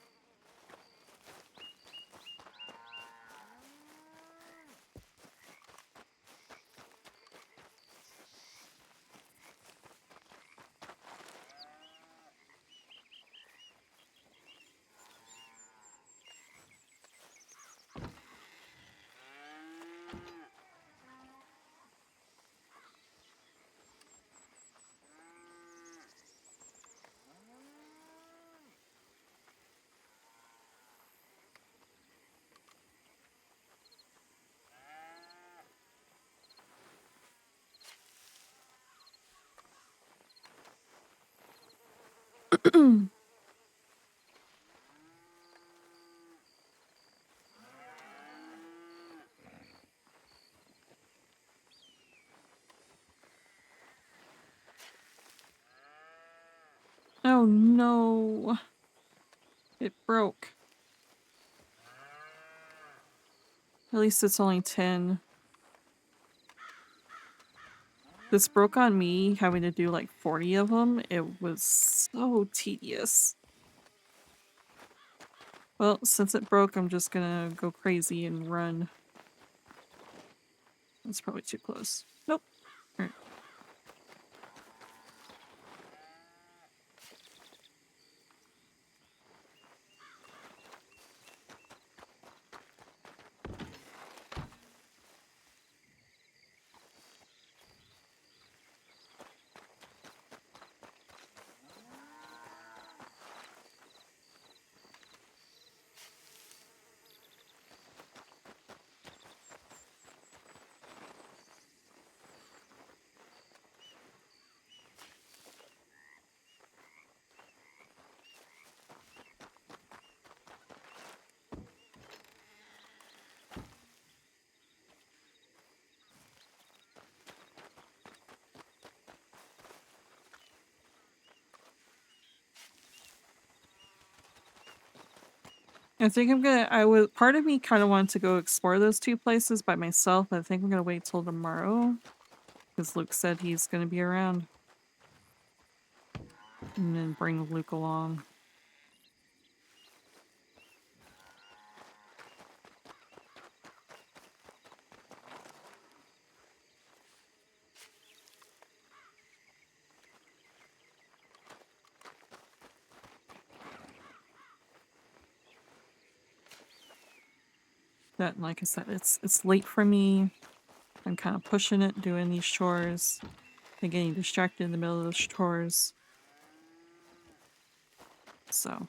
Oh no! It broke. At least it's only 10. This broke on me, having to do like 40 of them. It was so tedious. Well, since it broke, I'm just gonna go crazy and run. That's probably too close. Nope. Alright. I think part of me kind of wanted to go explore those two places by myself, but I think I'm gonna wait till tomorrow. Because Luke said he's gonna be around. And then bring Luke along. That, like I said, it's late for me. I'm kind of pushing it, doing these chores. And getting distracted in the middle of those chores. So.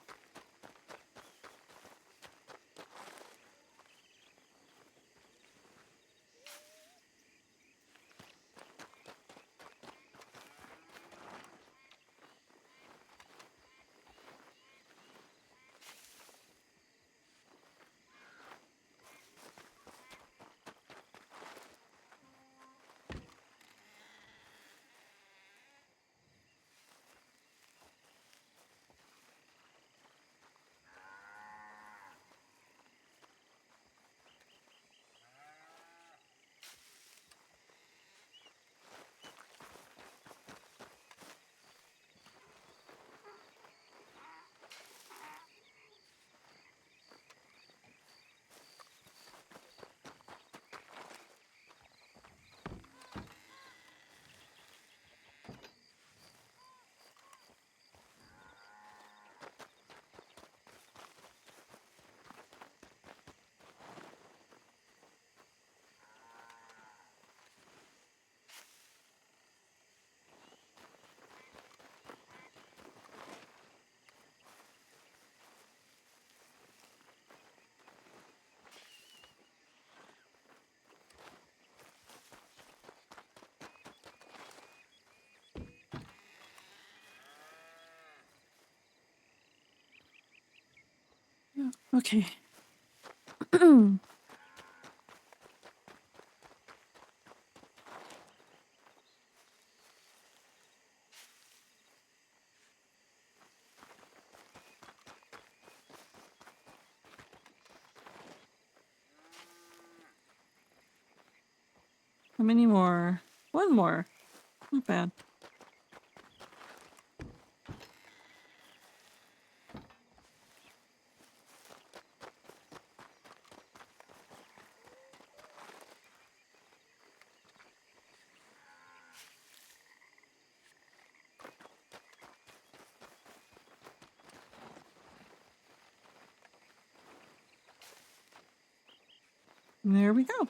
Okay. How many more? One more. Not bad. And there we go.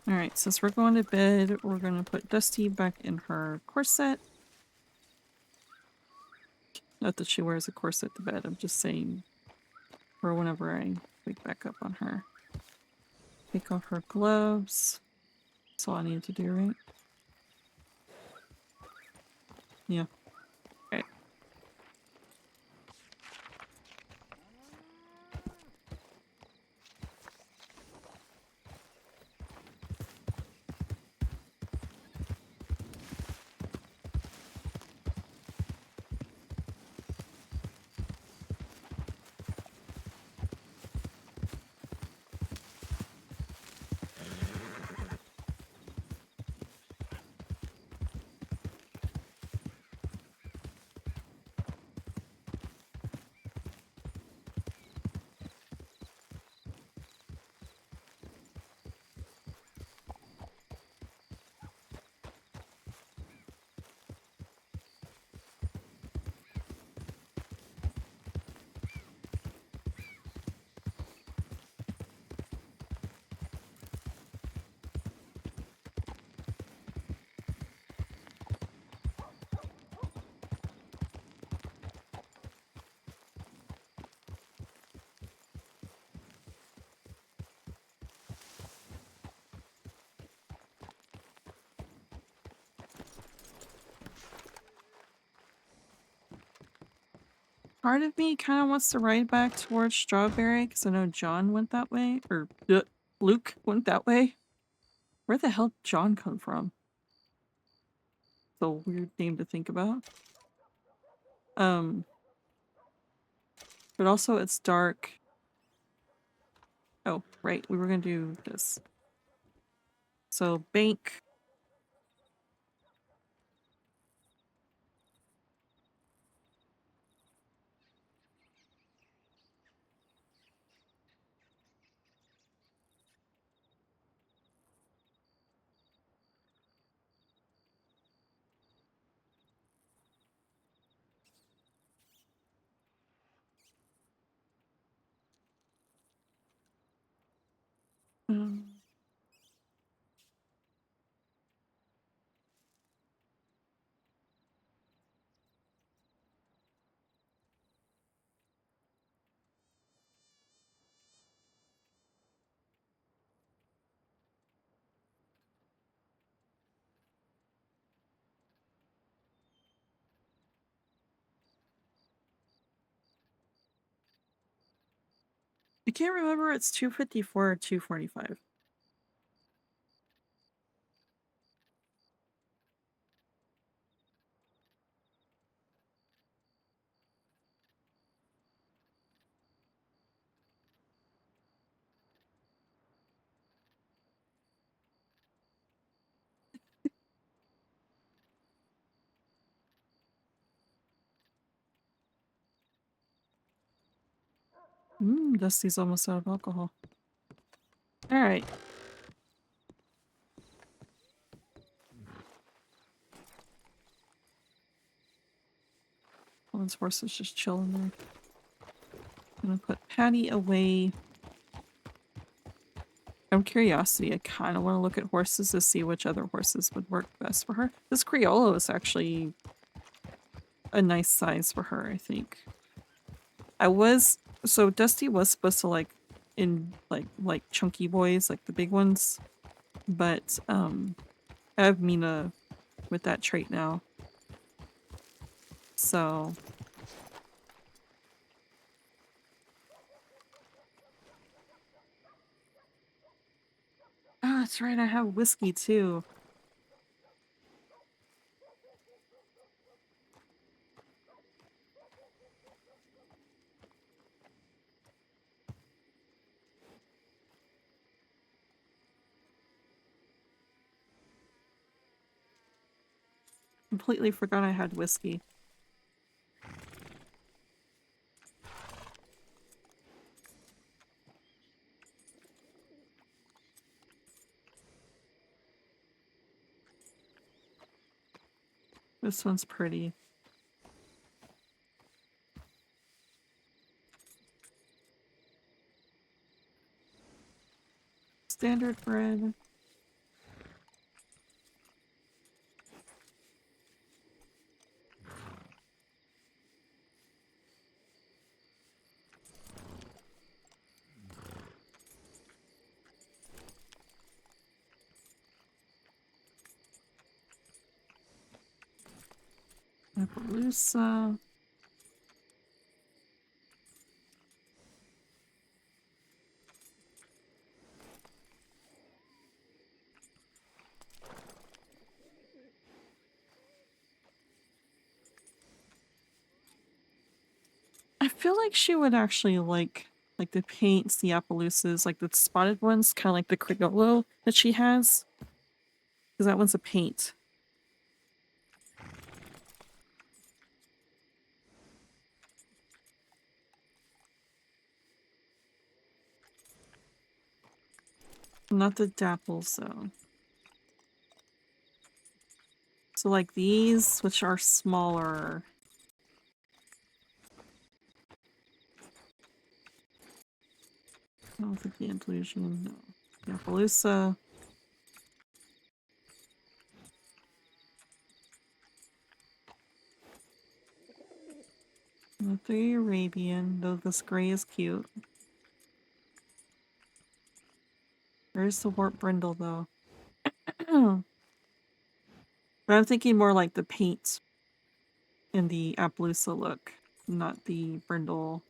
Alright, since we're going to bed, we're going to put Dusty back in her corset. Not that she wears a corset to bed, I'm just saying for whenever I wake back up on her. Take off her gloves. That's all I need to do, right? Yeah. Alright. Part of me kind of wants to ride back towards Strawberry because I know John went that way, or Luke went that way. Where the hell did John come from? It's a weird name to think about. But also it's dark. Oh, right, we were gonna do this. So bank. Um, I can't remember it's 254 or 245. Dusty's almost out of alcohol. Alright. Colin's horse is just chilling there. Gonna put Patty away. Out of curiosity, I kind of want to look at horses to see which other horses would work best for her. This Criollo is actually a nice size for her, I think. So Dusty was supposed to like in like chunky boys, like the big ones. But I have Mina with that trait now. So oh, that's right, I have whiskey too. Completely forgot I had whiskey. This one's pretty. Standard bread. Appaloosa. I feel like she would actually like the paints, the Appaloosas, like the spotted ones, kind of like the Criollo that she has. Because that one's a paint. Not the dapples though. So like these, which are smaller. I don't think the inclusion, no. The Appaloosa. Not the Arabian, though this gray is cute. There's the warp brindle though. But I'm thinking more like the paint in the Appaloosa look, not the brindle.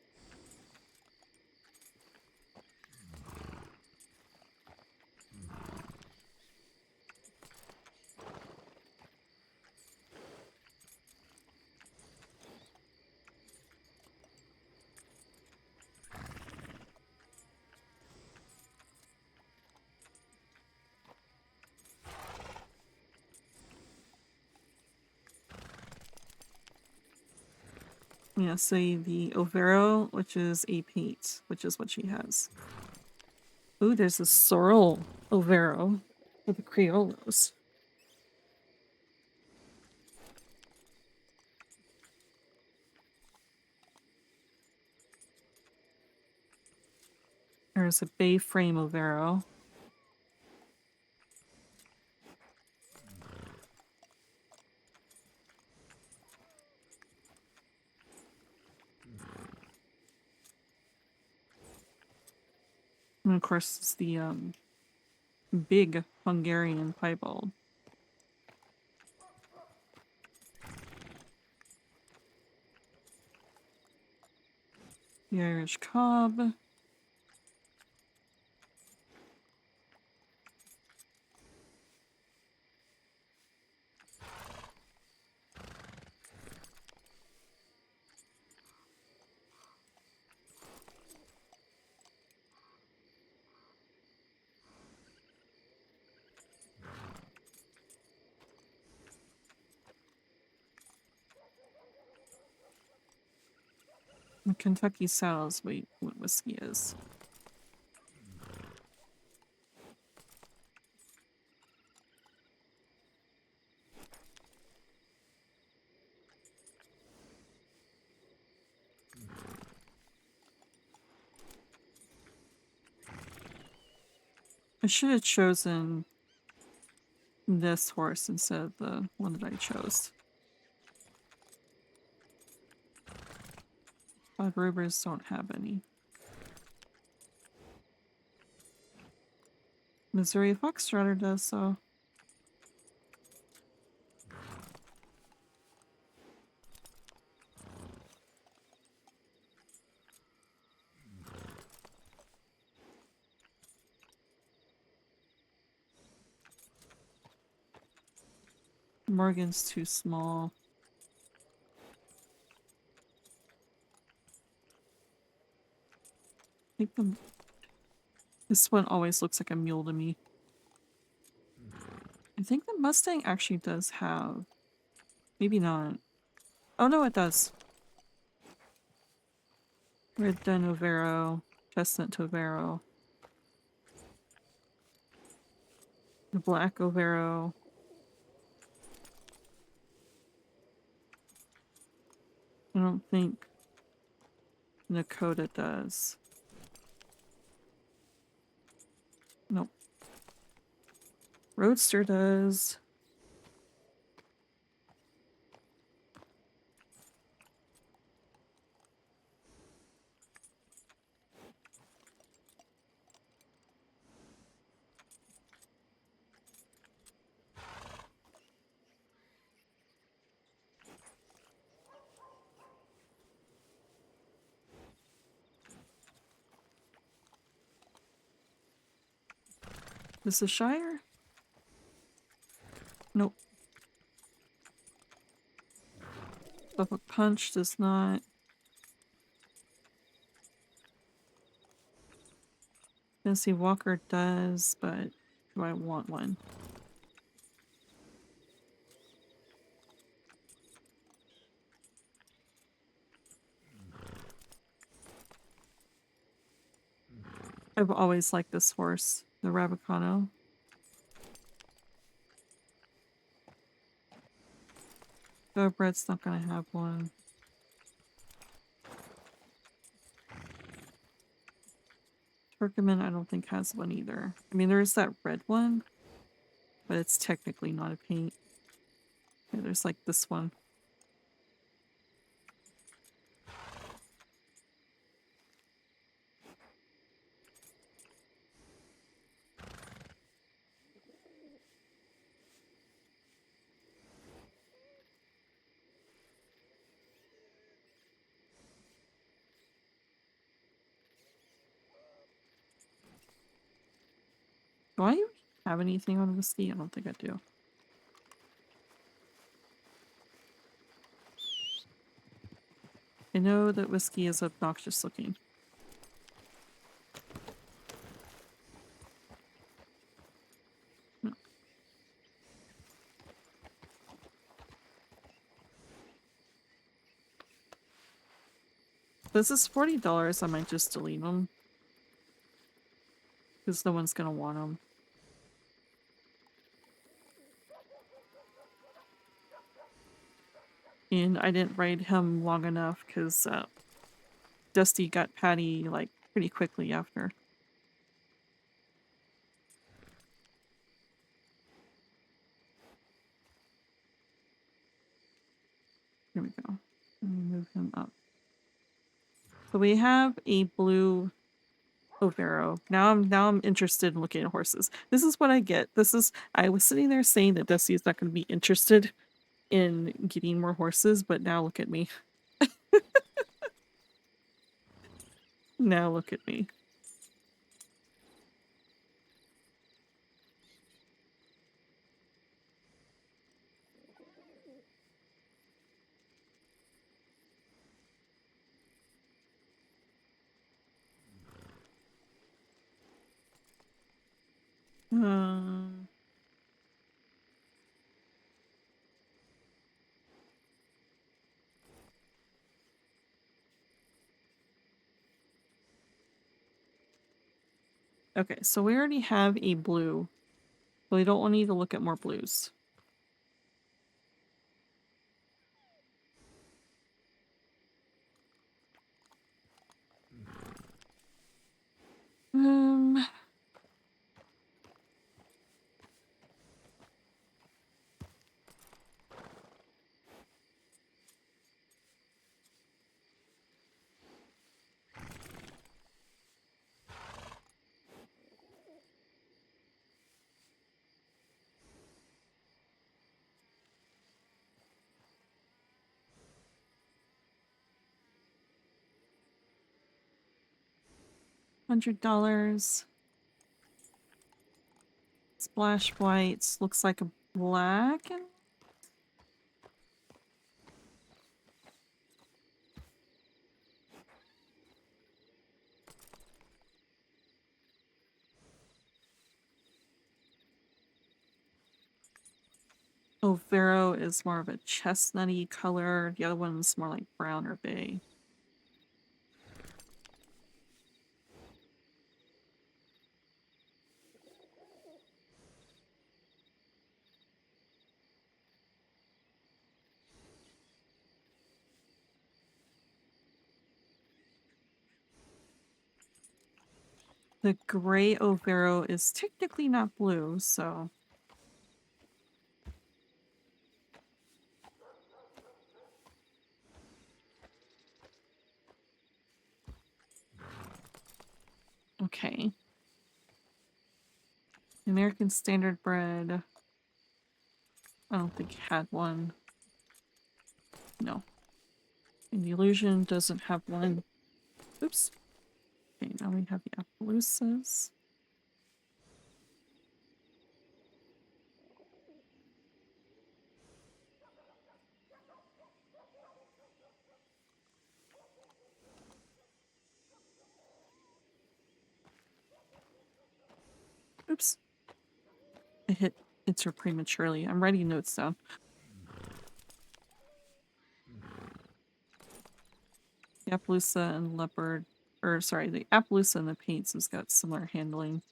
Yeah, so the Overo, which is a paint, which is what she has. Ooh, there's a sorrel Overo for the Criollos. There's a Bay Frame Overo. And of course, it's the big Hungarian piebald. The Irish cob. The Kentucky Sows, wait, what whiskey is. I should have chosen this horse instead of the one that I chose. But Rubers don't have any. Missouri Foxtrotter does so. Morgan's too small. I think this one always looks like a mule to me. I think the Mustang actually does have... Maybe not. Oh no, it does. Red Overo, Chestnut Tovero. The Black Overo. I don't think Nakota does. Nope. Roadster does. This is Shire? Nope. Suffolk Punch does not. Tennessee Walker does, but do I want one? I've always liked this horse, the Rabicano. Thoroughbred's not gonna have one. Turkmen I don't think has one either. I mean, there's that red one, but it's technically not a paint. Yeah, there's like this one. Do I even have anything on whiskey? I don't think I do. I know that whiskey is obnoxious looking. No. This is $40. I might just delete them. Because no one's gonna want them. And I didn't ride him long enough because Dusty got Patty like pretty quickly after. Here we go. Let me move him up. So we have a blue Overo. Now I'm interested in looking at horses. This is what I get. I was sitting there saying that Dusty is not going to be interested in getting more horses, but now look at me. Now look at me. Um, okay, so we already have a blue. So we don't need to look at more blues. Um, $100. Splash whites looks like a black and Vero is more of a chestnutty color. The other one's more like brown or bay. The gray Overo is technically not blue, so... Okay. American Standard Bread. I don't think it had one. No. And the Illusion doesn't have one. Oops. Okay, now we have the Appaloosas. Oops. I hit enter prematurely. I'm writing notes down. The Appaloosa and Leopard, or sorry, the Appaloosa and the Paints has got similar handling.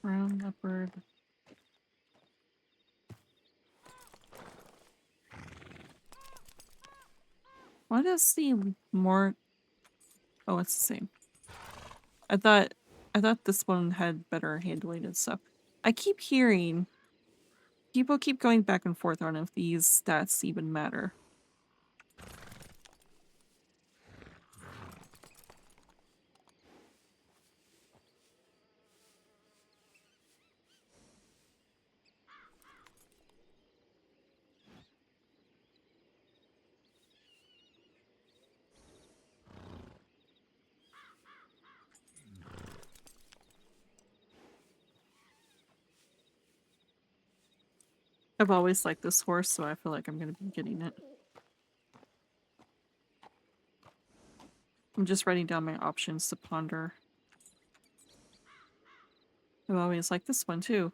Brown Leopard. Why does the more... Oh, it's the same. I thought this one had better handling and stuff. I keep hearing people keep going back and forth on if these stats even matter. I've always liked this horse, so I feel like I'm going to be getting it. I'm just writing down my options to ponder. I've always liked this one too.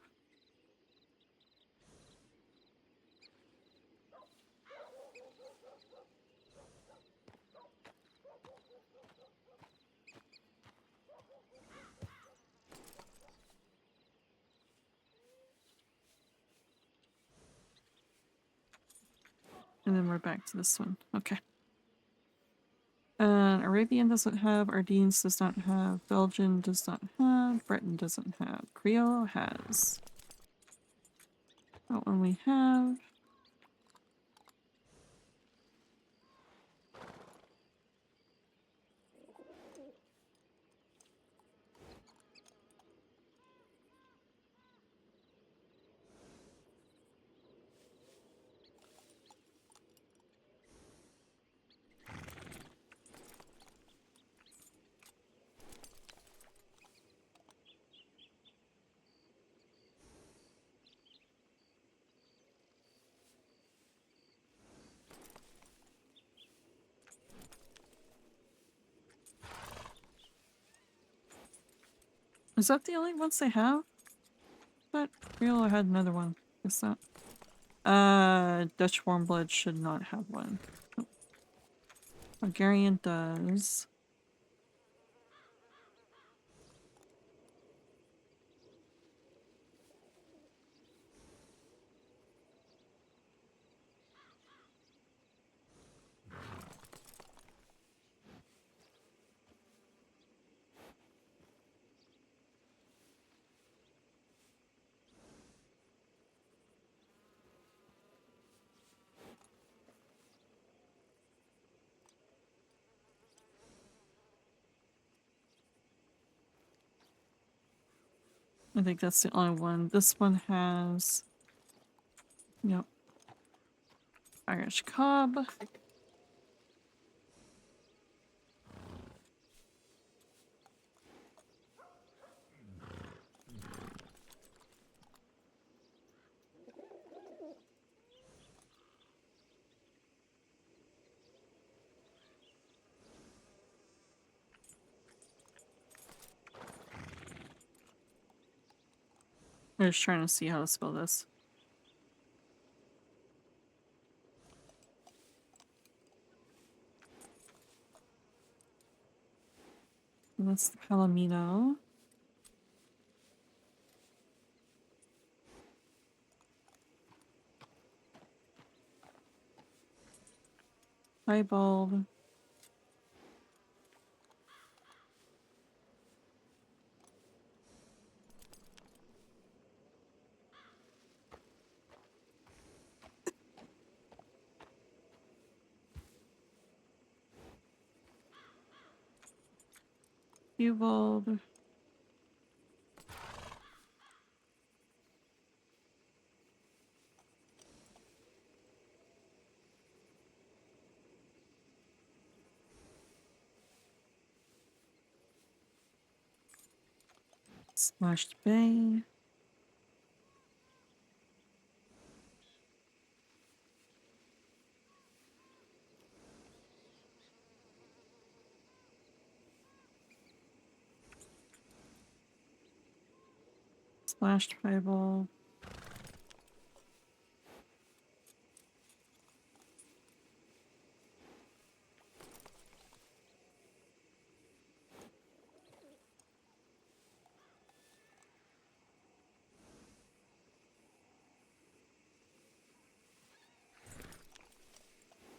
And then we're back to this one. Okay. Arabian doesn't have, Ardennes does not have, Belgian does not have, Breton doesn't have, Creole has. That one we have. Is that the only ones they have? But Creole had another one. Guess not. Dutch Warmblood should not have one. Oh. Hungarian does. I think that's the only one. This one has... Yep. Irish cob. I'm just trying to see how to spell this. And that's the palomino. Piebald. Hewald. Slashed bay. Splashed piebald.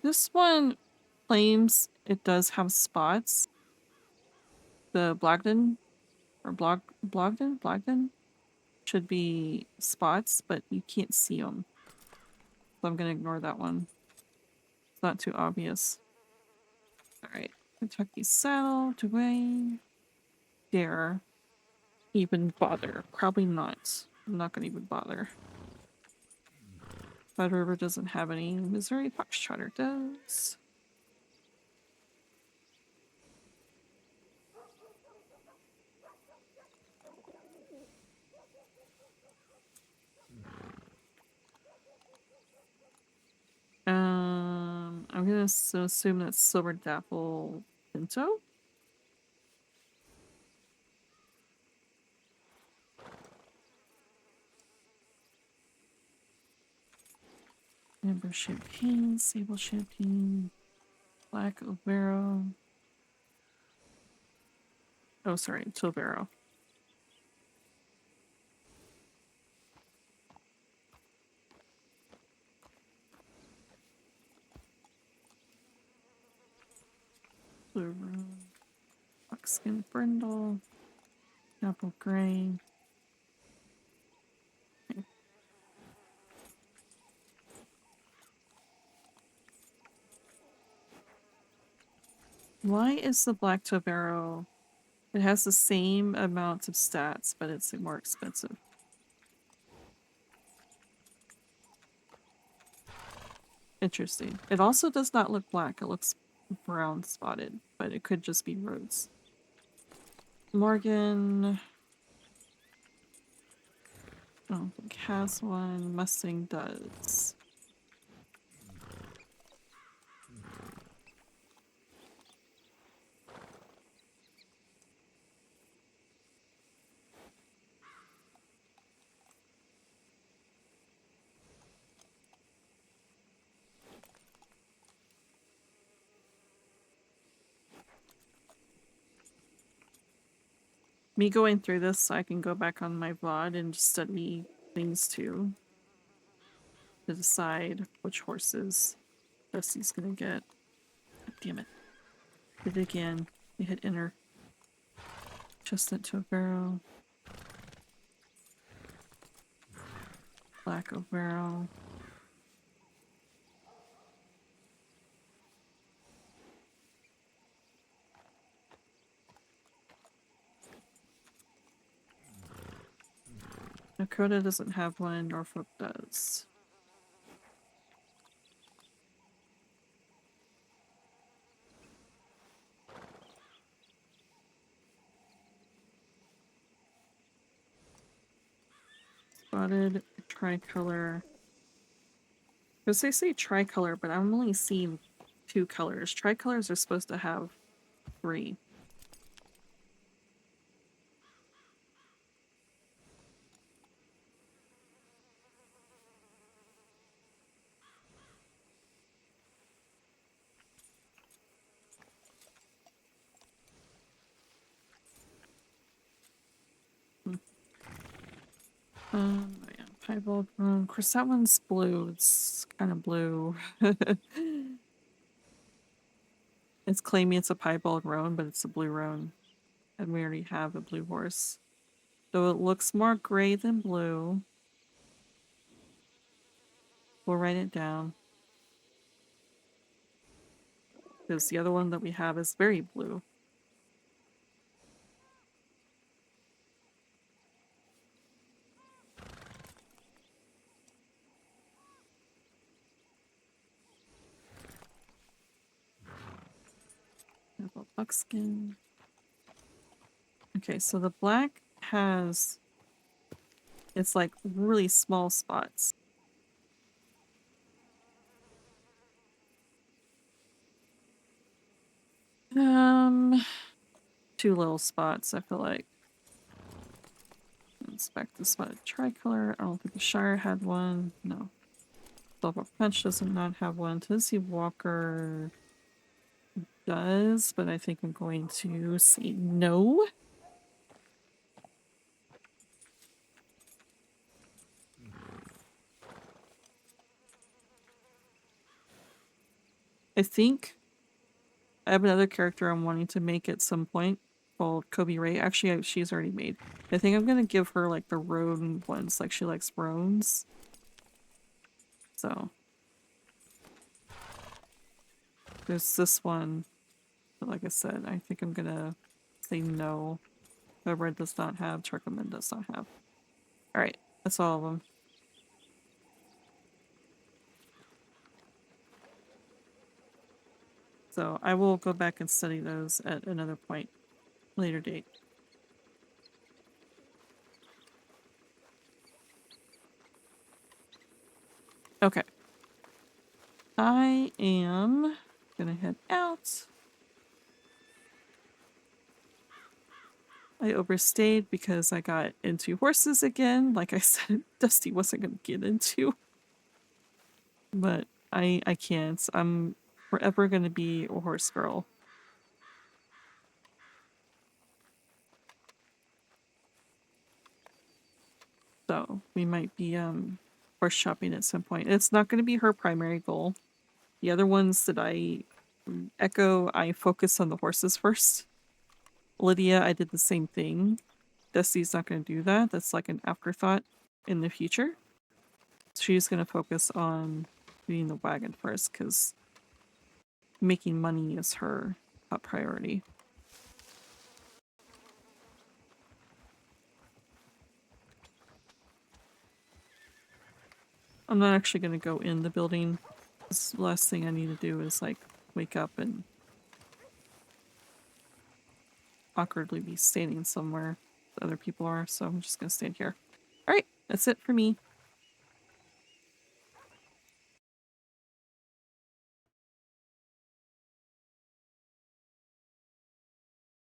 This one claims it does have spots. The Blagden or Blagden should be spots, but you can't see them. So I'm gonna ignore that one. It's not too obvious. Alright. Kentucky saddle. Do I dare even bother? Probably not. I'm not gonna even bother. Red River doesn't have any. Missouri Foxtrotter does. I'm gonna assume that's Silver Dapple Pinto. Amber Champagne, Sable Champagne, Black Overo. Oh, sorry, Tobero. Blue Room, Buckskin Brindle, Apple Gray. Okay. Why is the Black Tobero? It has the same amount of stats, but it's more expensive. Interesting. It also does not look black. It looks brown spotted, but it could just be roads. Morgan. I don't think has one. Mustang does. Me going through this so I can go back on my VOD and just study things too. To decide which horses Dusty's gonna get. God damn it. Did it again. I hit enter. Chestnut Tobero. Black Overo. Dakota doesn't have one, Norfolk does. Spotted tricolor. Because they say tricolor, but I'm only seeing 2 colors. Tricolors are supposed to have 3. Oh yeah, piebald roan. Of course, that one's blue. It's kind of blue. It's claiming it's a piebald roan, but it's a blue roan. And we already have a blue horse. Though it looks more gray than blue. We'll write it down. Because the other one that we have is very blue. We have a buckskin. Okay, so the black has... It's like really small spots. Two little spots, I feel like. Inspect the spotted tricolor. I don't think the Shire had one. No. Silver Punch does not have one. Tennessee Walker does, but I think I'm going to say no. I think I have another character I'm wanting to make at some point called Kobe Ray. Actually, she's already made. I think I'm gonna give her like the roan ones, like she likes roans. So there's this one, but like I said, I think I'm gonna say no. Whoever it does not have, Turkmen does not have. Alright, that's all of them. So I will go back and study those at another point, later date. Okay. I am gonna head out. I overstayed because I got into horses again, like I said Dusty wasn't gonna get into. But I can't. I'm forever gonna be a horse girl. So we might be horse shopping at some point. It's not gonna be her primary goal. The other ones that I echo, I focus on the horses first. Lydia, I did the same thing. Dusty's not gonna do that. That's like an afterthought in the future. She's gonna focus on doing the wagon first because making money is her top priority. I'm not actually gonna go in the building. The last thing I need to do is like wake up and awkwardly be standing somewhere other people are, so I'm just gonna stand here. Alright, that's it for me.